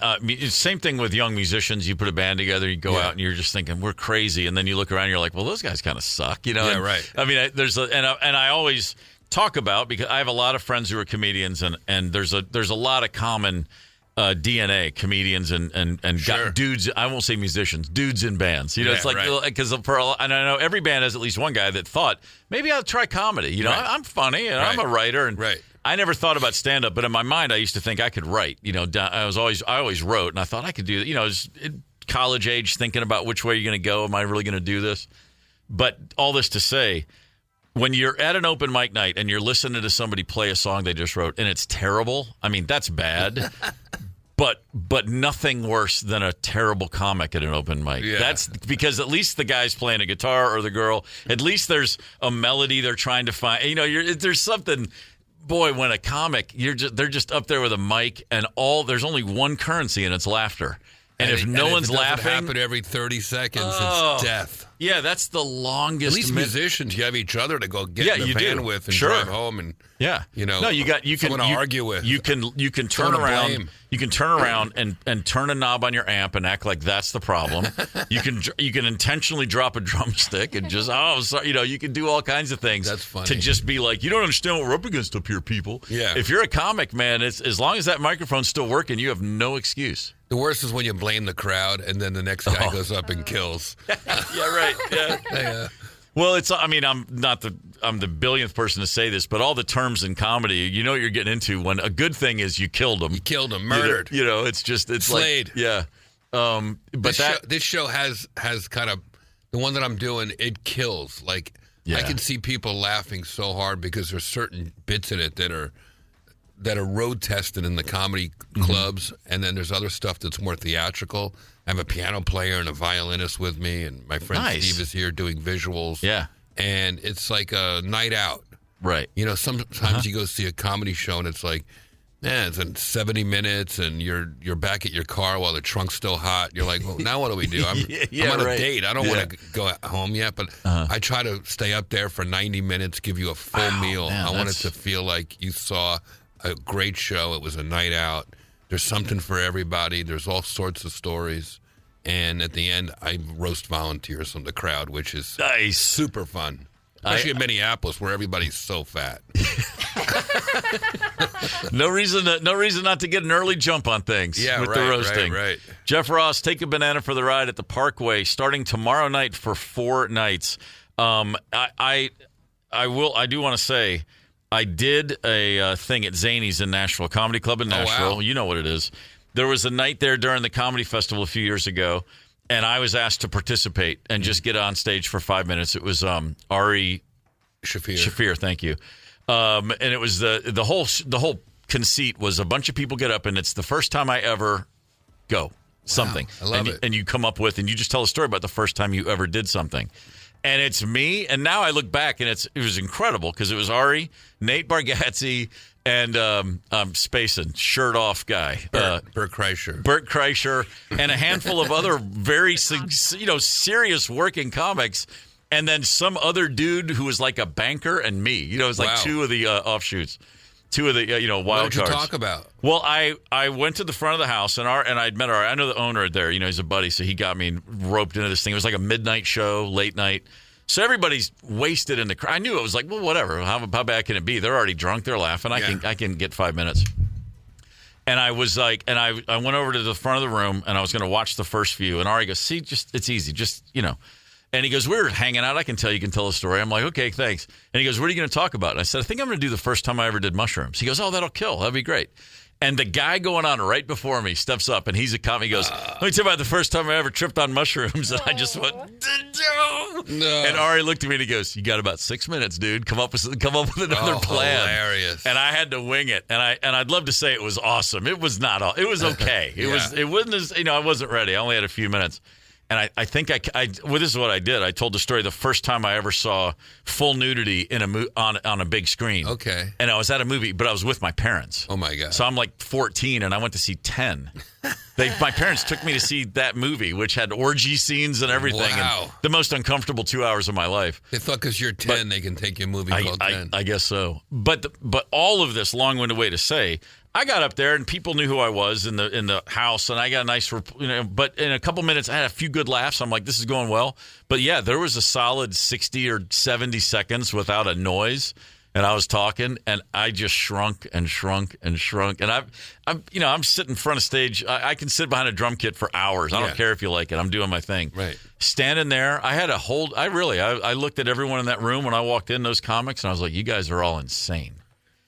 same thing with young musicians. You put a band together, you go out, and you're just thinking we're crazy, and then you look around, and you're like, well, those guys kind of suck, Yeah, right. I mean, I always talk about, because I have a lot of friends who are comedians, and there's a lot of common DNA, comedians and dudes. I won't say musicians, dudes in bands. It's like, because and I know every band has at least one guy that thought maybe I'll try comedy. I'm funny and I'm a writer, and I never thought about stand up, but in my mind I used to think I could write. I always wrote, and I thought I could do it. I was college age thinking about which way you're going to go. Am I really going to do this? But all this to say, when you're at an open mic night and you're listening to somebody play a song they just wrote and it's terrible, I mean, that's bad. But nothing worse than a terrible comic at an open mic. Yeah. That's because at least the guy's playing a guitar or the girl, at least there's a melody they're trying to find. There's something. Boy, when a comic, they're just up there with a mic, and there's only one currency, and it's laughter. And if no one's laughing, happen every 30 seconds, it's death. Yeah, that's the longest. At least musicians, you have each other to go get in the van with and drive home, and no, you can argue with. You can turn around. You can turn around and turn a knob on your amp and act like that's the problem. You can intentionally drop a drumstick and just you can do all kinds of things. That's funny. To just be like, you don't understand what we're up against up here, people. Yeah. If you're a comic, man, it's as long as that microphone's still working, you have no excuse. The worst is when you blame the crowd and then the next guy goes up and kills. Yeah, right. Yeah. Well, I'm the billionth person to say this, but all the terms in comedy, you know what you're getting into when a good thing is you killed them. You killed them, murdered. It's slayed. Like, yeah. But this show has kind of, the one that I'm doing, it kills. Like, I can see people laughing so hard because there's certain bits in it that are road tested in the comedy clubs, and then there's other stuff that's more theatrical. I have a piano player and a violinist with me, and my friend Steve is here doing visuals. Yeah. And it's like a night out. Right. Sometimes you go see a comedy show, and it's like, it's in 70 minutes, and you're back at your car while the trunk's still hot. You're like, well, now what do we do? I'm on a date. I don't want to go home yet, but I try to stay up there for 90 minutes, give you a full meal. Man, I want it to feel like you saw a great show. It was a night out. There's something for everybody. There's all sorts of stories. And at the end, I roast volunteers from the crowd, which is super fun. Especially in Minneapolis, where everybody's so fat. No reason not to get an early jump on things with the roasting. Right. Jeff Ross, take a banana for the ride at the Parkway, starting tomorrow night for 4 nights. I do want to say, I did a thing at Zany's in Nashville, Comedy Club in Nashville. Oh, wow. You know what it is. There was a night there during the comedy festival a few years ago, and I was asked to participate and just get on stage for 5 minutes. It was Ari Shafir, thank you. And it was the whole conceit was a bunch of people get up, and it's the first time I ever go something. Wow, I love it. And you come up with, and you just tell a story about the first time you ever did something. And it's me, and now I look back, and it was incredible because it was Ari, Nate Bargatze, and I'm spacing, shirt-off guy. Bert Kreischer. Bert Kreischer, and a handful of other very serious working comics, and then some other dude who was like a banker and me. It was like two of the offshoots. Two of the wild cards. What did you talk about? Well, I went to the front of the house and I'd met I know the owner there. He's a buddy, so he got me roped into this thing. It was like a midnight show, late night. So everybody's wasted in the crowd. I knew it was like, well, whatever. How bad can it be? They're already drunk. They're laughing. I can get 5 minutes. And I was like, and I went over to the front of the room and I was going to watch the first few. And Ari goes, see, it's easy. And he goes, we're hanging out. I can tell you can tell a story. I'm like, okay, thanks. And he goes, what are you going to talk about? And I said, I think I'm going to do the first time I ever did mushrooms. He goes, oh, that'll kill. That'd be great. And the guy going on right before me steps up, and he's a comic. He goes, let me tell you about the first time I ever tripped on mushrooms. And I just went, no. And Ari looked at me and he goes, you got about 6 minutes, dude. Come up with another plan. Hilarious. And I had to wing it. And I'd love to say it was awesome. It was not all. It was okay. It wasn't as, I wasn't ready. I only had a few minutes. And I think this is what I did. I told the story the first time I ever saw full nudity in on a big screen. Okay. And I was at a movie, but I was with my parents. Oh, my God. So I'm like 14, and I went to see 10. My parents took me to see that movie, which had orgy scenes and everything. Wow. And the most uncomfortable 2 hours of my life. They thought because you're 10, they can take you a movie called 10. I guess so. But all of this, long-winded way to say, I got up there and people knew who I was in the house, and I got a nice, but in a couple minutes I had a few good laughs. I'm like, this is going well. But yeah, there was a solid 60 or 70 seconds without a noise, and I was talking, and I just shrunk and shrunk and shrunk. And I'm sitting in front of stage. I can sit behind a drum kit for hours. I don't care if you like it. I'm doing my thing. Right. Standing there, I had a hold. I looked at everyone in that room when I walked in, those comics, and I was like, you guys are all insane.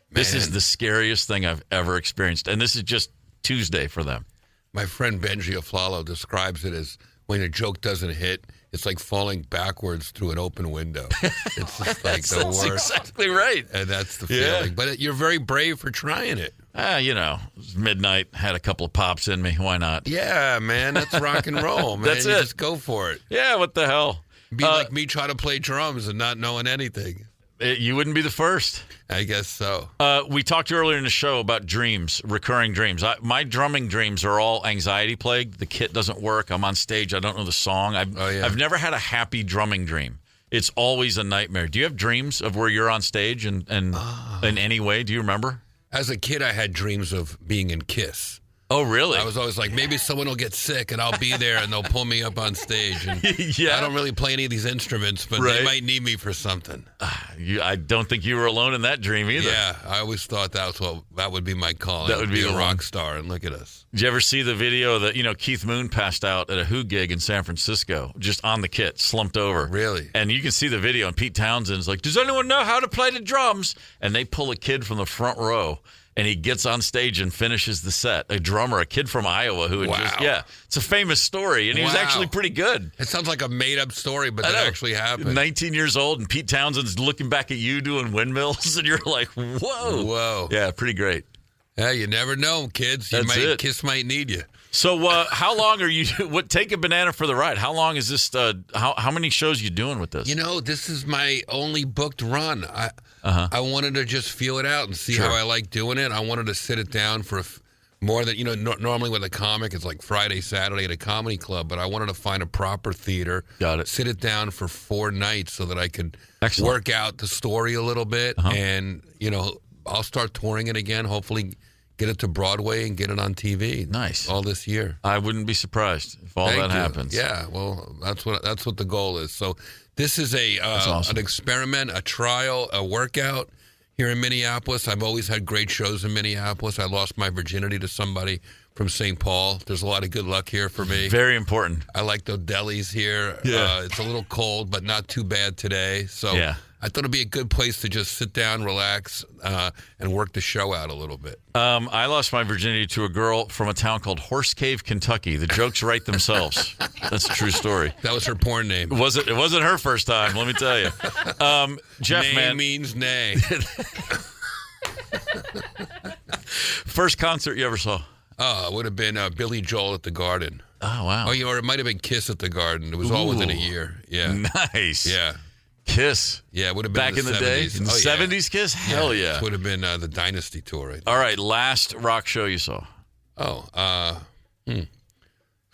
This is the scariest thing I've ever experienced, and this is just Tuesday for them. My friend Benji Aflalo describes it as when a joke doesn't hit, it's like falling backwards through an open window. It's just like the worst. That's exactly right. And that's the feeling. But you're very brave for trying it. It was midnight, had a couple of pops in me. Why not? Yeah, man, that's rock and roll, man. That's it. Just go for it. Yeah, what the hell? Be like me trying to play drums and not knowing anything. You wouldn't be the first. I guess so. We talked earlier in the show about dreams, recurring dreams. My drumming dreams are all anxiety plagued. The kit doesn't work. I'm on stage. I don't know the song. I've never had a happy drumming dream. It's always a nightmare. Do you have dreams of where you're on stage and in any way? Do you remember? As a kid, I had dreams of being in Kiss. Oh, really? I was always like, maybe someone will get sick and I'll be there and they'll pull me up on stage. And I don't really play any of these instruments, but they might need me for something. I don't think you were alone in that dream either. Yeah, I always thought that would be my calling. That would be a rock star, and look at us. Did you ever see the video that, Keith Moon passed out at a Who gig in San Francisco, just on the kit, slumped over? Really? And you can see the video, and Pete Townsend's like, does anyone know how to play the drums? And they pull a kid from the front row. And he gets on stage and finishes the set. A drummer, a kid from Iowa who had it's a famous story. And he was actually pretty good. It sounds like a made-up story, but that actually happened. 19 years old, and Pete Townsend's looking back at you doing windmills, and you're like, whoa. Whoa. Yeah, pretty great. Yeah, you never know, kids. Kiss might need you. So how long are you take a banana for the ride? How long is this how many shows are you doing with this? This is my only booked run. I wanted to just feel it out and see how I like doing it. I wanted to sit it down for more than, normally with a comic, it's like Friday, Saturday at a comedy club, but I wanted to find a proper theater. Got it. Sit it down for 4 nights so that I could work out the story a little bit. And, I'll start touring it again, hopefully get it to Broadway and get it on TV. Nice. All this year. I wouldn't be surprised if all that happens. Yeah, well, that's what the goal is. So this is an experiment, a trial, a workout here in Minneapolis. I've always had great shows in Minneapolis. I lost my virginity to somebody from St. Paul. There's a lot of good luck here for me. Very important. I like the delis here. Yeah. It's a little cold, but not too bad today. So yeah. I thought it'd be a good place to just sit down, relax, and work the show out a little bit. I lost my virginity to a girl from a town called Horse Cave, Kentucky. The jokes write themselves. That's a true story. That was her porn name. It wasn't her first time, let me tell you. Jeff, nay man. means nay. First concert you ever saw? Oh, it would have been Billy Joel at the Garden. Oh, wow. Oh, or it might have been Kiss at the Garden. It was all within a year. Yeah. Nice. Yeah. Kiss. Yeah, it would have been back in the 70s. day. In the 70s Kiss? Hell yeah. It would have been the Dynasty tour. Right. All right, last rock show you saw. Saw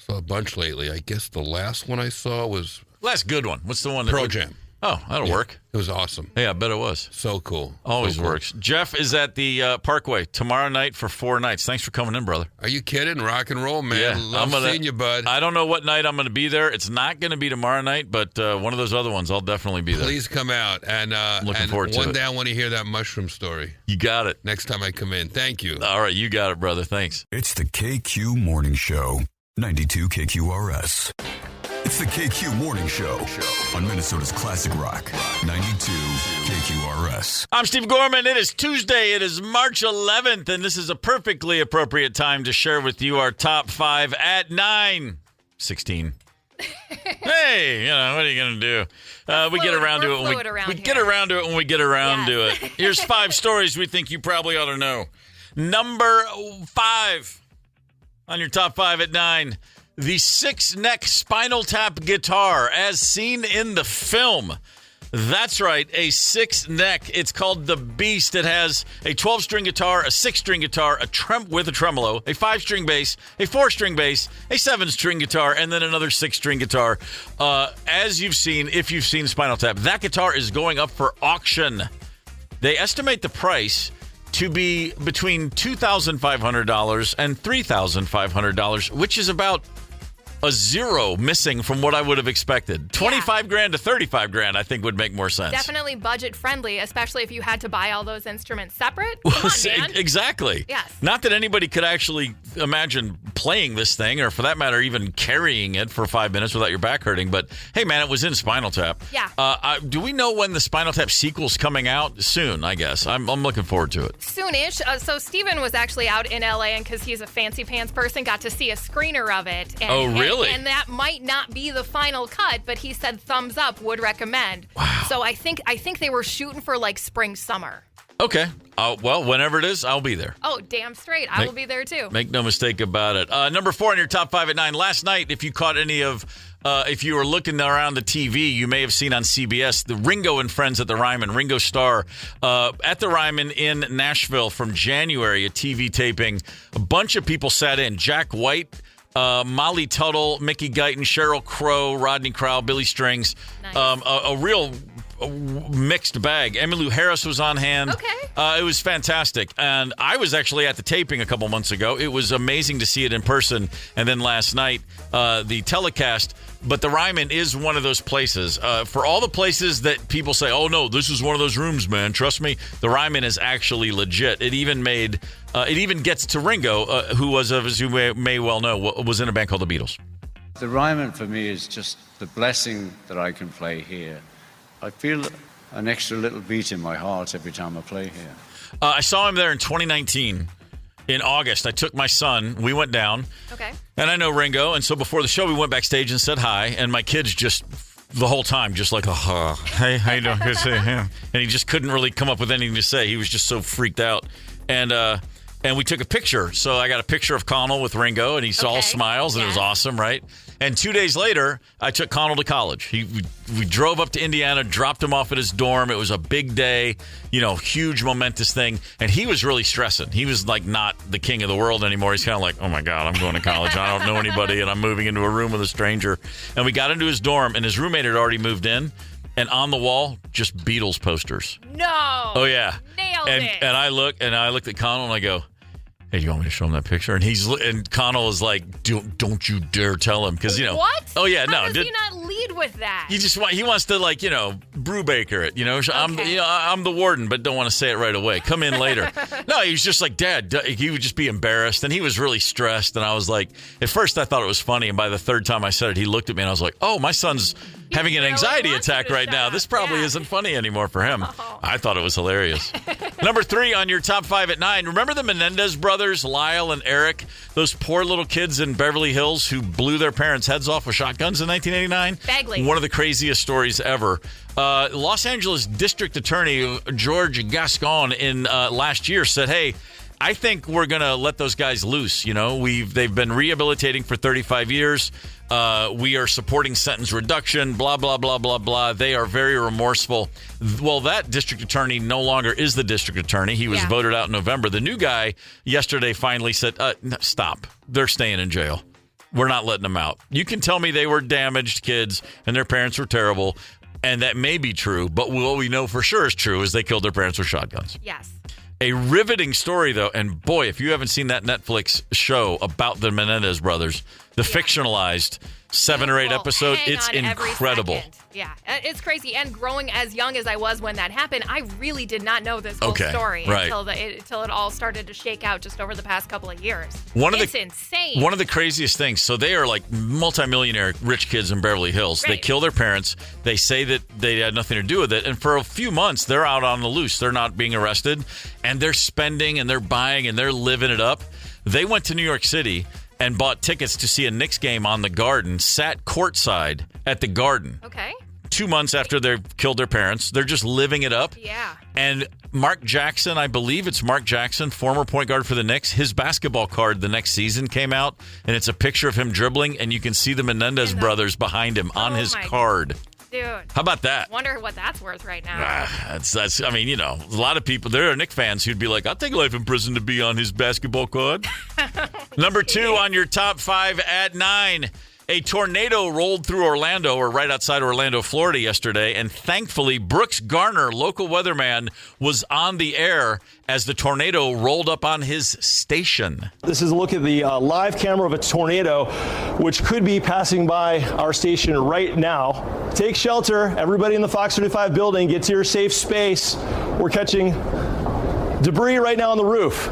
a bunch lately. I guess the last one I saw was last good one. What's the one? Pearl Jam. Oh, that'll work. It was awesome. Yeah, I bet it was. So cool. Always so cool. works. Jeff is at the Parkway tomorrow night for 4 nights. Thanks for coming in, brother. Are you kidding? Rock and roll, man. Yeah, Love seeing you, bud. I don't know what night I'm going to be there. It's not going to be tomorrow night, but one of those other ones, I'll definitely be there. Please come out. And looking forward to it. One day I want to hear that mushroom story. You got it. Next time I come in. Thank you. All right, you got it, brother. Thanks. It's the KQ Morning Show, 92 KQRS. It's the KQ Morning Show on Minnesota's Classic Rock, 92 KQRS. I'm Steve Gorman. It is Tuesday. It is March 11th, and this is a perfectly appropriate time to share with you our top 5 at 9:16. Hey, what are you going to do? We get around to it when we get around to it when we get around to it. Here's 5 stories we think you probably ought to know. Number 5 on your top 5 at 9. The 6-neck Spinal Tap guitar, as seen in the film. That's right, a 6-neck. It's called the Beast. It has a 12-string guitar, a 6-string guitar, with a tremolo, a 5-string bass, a 4-string bass, a 7-string guitar, and then another 6-string guitar. As you've seen, if you've seen Spinal Tap, that guitar is going up for auction. They estimate the price to be between $2,500 and $3,500, which is about a zero missing from what I would have expected. $25,000 to $35,000, I think, would make more sense. Definitely budget friendly, especially if you had to buy all those instruments separate. Come on, man. Exactly. Yes. Not that anybody could actually imagine playing this thing, or for that matter, even carrying it for 5 minutes without your back hurting. But hey, man, it was in Spinal Tap. Yeah. Do we know when the Spinal Tap sequel's coming out? Soon, I guess. I'm looking forward to it. Soonish. So Steven was actually out in LA, and because he's a fancy pants person, got to see a screener of it. And, oh, really? And that might not be the final cut, but he said thumbs up, would recommend. Wow. So I think they were shooting for like spring, summer. Okay. Well, whenever it is, I'll be there. Oh, damn straight. I will be there too. Make no mistake about it. Number 4 on your top 5 at 9. Last night, if you caught any of, if you were looking around the TV, you may have seen on CBS the Ringo and Friends at the Ryman, Ringo Starr at the Ryman in Nashville from January, a TV taping. A bunch of people sat in. Jack White, Molly Tuttle, Mickey Guyton, Sheryl Crow, Rodney Crowell, Billy Strings. Nice. A real mixed bag. Emmylou Harris was on hand. Okay. It was fantastic. And I was actually at the taping a couple months ago. It was amazing to see it in person. And then last night, the telecast. But the Ryman is one of those places. For all the places that people say, oh, no, this is one of those rooms, man. Trust me, the Ryman is actually legit. It even gets to Ringo, who was, as you may well know, was in a band called the Beatles. The Ryman for me is just the blessing that I can play here. I feel an extra little beat in my heart every time I play here. I saw him there in 2019. In August, I took my son. We went down. Okay. And I know Ringo. And so before the show, we went backstage and said hi. And my kids just, the whole time, just like, oh, hey, how you doing? Good to see you. And he just couldn't really come up with anything to say. He was just so freaked out. And we took a picture. So I got a picture of Connell with Ringo, and he's all smiles, and it was awesome, right? And 2 days later, I took Connell to college. We drove up to Indiana, dropped him off at his dorm. It was a big day, huge momentous thing. And he was really stressing. He was like not the king of the world anymore. He's kind of like, oh my God, I'm going to college. I don't know anybody, and I'm moving into a room with a stranger. And we got into his dorm, and his roommate had already moved in. And on the wall, just Beatles posters. No. Oh, yeah. Nailed it. And I looked at Connell, and I go, Hey, do you want me to show him that picture? And Connell is like, don't you dare tell him, because What? Oh yeah, How does he not lead with that? He wants to Brubaker it. Okay. I'm the warden, but don't want to say it right away. Come in later. No, he was just like, Dad. He would just be embarrassed, and he was really stressed. And I was like, at first I thought it was funny, and by the third time I said it, he looked at me and I was like, oh, my son's having an anxiety attack right now. This probably isn't funny anymore for him. Oh. I thought it was hilarious. Number 3 on your top 5 at 9. Remember the Menendez brothers, Lyle and Eric? Those poor little kids in Beverly Hills who blew their parents' heads off with shotguns in 1989? Bagley. One of the craziest stories ever. Los Angeles District Attorney George Gascon in last year said, hey, I think we're going to let those guys loose. They've been rehabilitating for 35 years. We are supporting sentence reduction, blah, blah, blah, blah, blah. They are very remorseful. Well, that district attorney no longer is the district attorney. He was voted out in November. The new guy yesterday finally said, no, stop. They're staying in jail. We're not letting them out. You can tell me they were damaged kids and their parents were terrible, and that may be true, but what we know for sure is true is they killed their parents with shotguns. Yes. A riveting story, though, and boy, if you haven't seen that Netflix show about the Menendez brothers, the fictionalized 7 or 8 episode, it's incredible. Yeah, it's crazy. And growing as young as I was when that happened, I really did not know this whole story until it all started to shake out just over the past couple of years. It's insane. One of the craziest things. So they are like multimillionaire rich kids in Beverly Hills. Right. They kill their parents. They say that they had nothing to do with it. And for a few months, they're out on the loose. They're not being arrested. And they're spending and they're buying and they're living it up. They went to New York City and bought tickets to see a Knicks game on the Garden, sat courtside at the Garden. Okay. 2 months after they killed their parents. They're just living it up. Yeah. And Mark Jackson, I believe it's Mark Jackson, former point guard for the Knicks, his basketball card the next season came out, and it's a picture of him dribbling, and you can see the Menendez brothers behind him on his card. Dude. How about that? Wonder what that's worth right now. That's. I mean, a lot of people, there are Knicks fans who'd be like, I'll take life in prison to be on his basketball card. Number 2 on your top 5 at 9. A tornado rolled through Orlando, or right outside Orlando, Florida yesterday, and thankfully Brooks Garner, local weatherman, was on the air as the tornado rolled up on his station. This is a look at the live camera of a tornado, which could be passing by our station right now. Take shelter. Everybody in the Fox 35 building, get to your safe space. We're catching debris right now on the roof.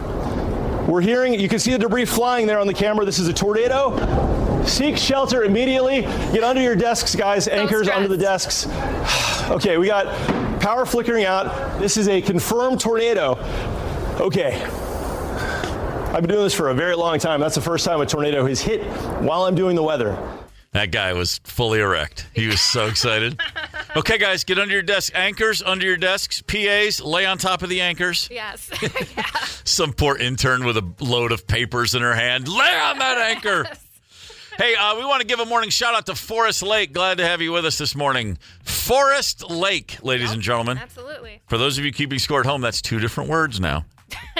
You can see the debris flying there on the camera. This is a tornado. Seek shelter immediately. Get under your desks, guys. Anchors under the desks. Okay, we got power flickering out. This is a confirmed tornado. Okay. I've been doing this for a very long time. That's the first time a tornado has hit while I'm doing the weather. That guy was fully erect. He was so excited. Okay, guys, get under your desk. Anchors under your desks. PAs, lay on top of the anchors. Yes. Some poor intern with a load of papers in her hand. Lay on that anchor. Hey, we want to give a morning shout out to Forest Lake. Glad to have you with us this morning. Forest Lake, ladies and gentlemen. Absolutely. For those of you keeping score at home, that's 2 different words now.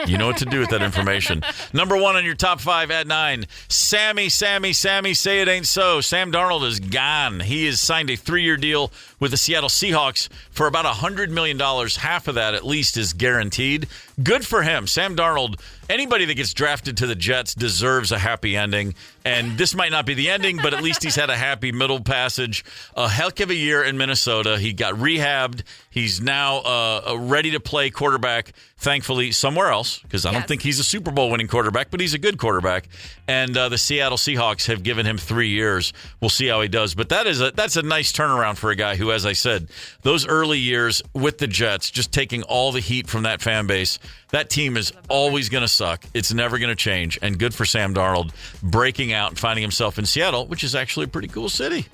You know what to do with that information. Number 1 on your top 5 at 9. Sammy, say it ain't so. Sam Darnold is gone. He has signed a 3-year deal with the Seattle Seahawks for about $100 million. Half of that, at least, is guaranteed. Good for him. Sam Darnold, anybody that gets drafted to the Jets deserves a happy ending. And this might not be the ending, but at least he's had a happy middle passage. A heck of a year in Minnesota. He got rehabbed. He's now ready to play quarterback, thankfully, somewhere else, because I don't think he's a Super Bowl winning quarterback, but he's a good quarterback. And the Seattle Seahawks have given him 3 years. We'll see how he does. But that's a nice turnaround for a guy who, as I said, those early years with the Jets, just taking all the heat from that fan base, that team is always going to suck. It's never going to change. And good for Sam Darnold breaking out and finding himself in Seattle, which is actually a pretty cool city.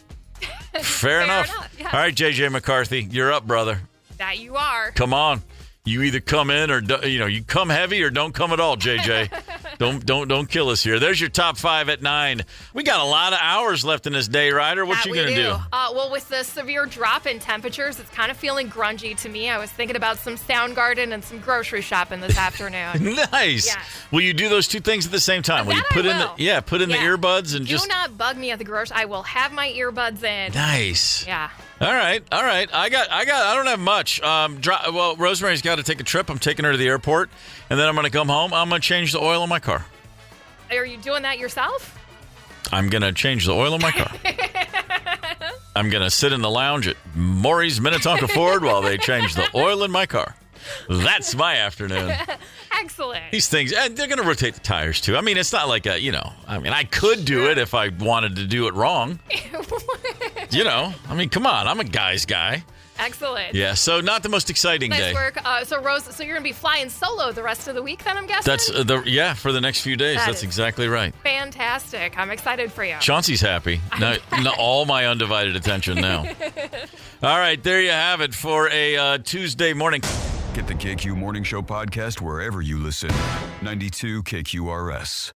Fair enough. Yeah. All right, J.J. McCarthy, you're up, brother. That you are. Come on. You either come in or you come heavy or don't come at all, JJ. Don't kill us here. There's your top 5 at 9. We got a lot of hours left in this day, Ryder. What you gonna do? Well, with the severe drop in temperatures, it's kind of feeling grungy to me. I was thinking about some Soundgarden and some grocery shopping this afternoon. Nice. Yes. Will you do those two things at the same time? Will you put in the earbuds and do not bug me at the grocery. I will have my earbuds in. Nice. Yeah. All right. I don't have much. Well, Rosemary's got to take a trip. I'm taking her to the airport, and then I'm going to come home. I'm going to change the oil in my car. Are you doing that yourself? I'm going to change the oil in my car. I'm going to sit in the lounge at Maury's Minnetonka Ford while they change the oil in my car. That's my afternoon. Excellent. These things, and they're going to rotate the tires, too. I mean, it's not like I could do it if I wanted to do it wrong. Come on, I'm a guy's guy. Excellent. Yeah, so not the most exciting day. Nice work. So, Rose, you're going to be flying solo the rest of the week, then, I'm guessing? That's, for the next few days. That's exactly right. Fantastic. I'm excited for you. Chauncey's happy. Now, all my undivided attention now. All right, there you have it for a Tuesday morning. Get the KQ Morning Show podcast wherever you listen. 92 KQRS.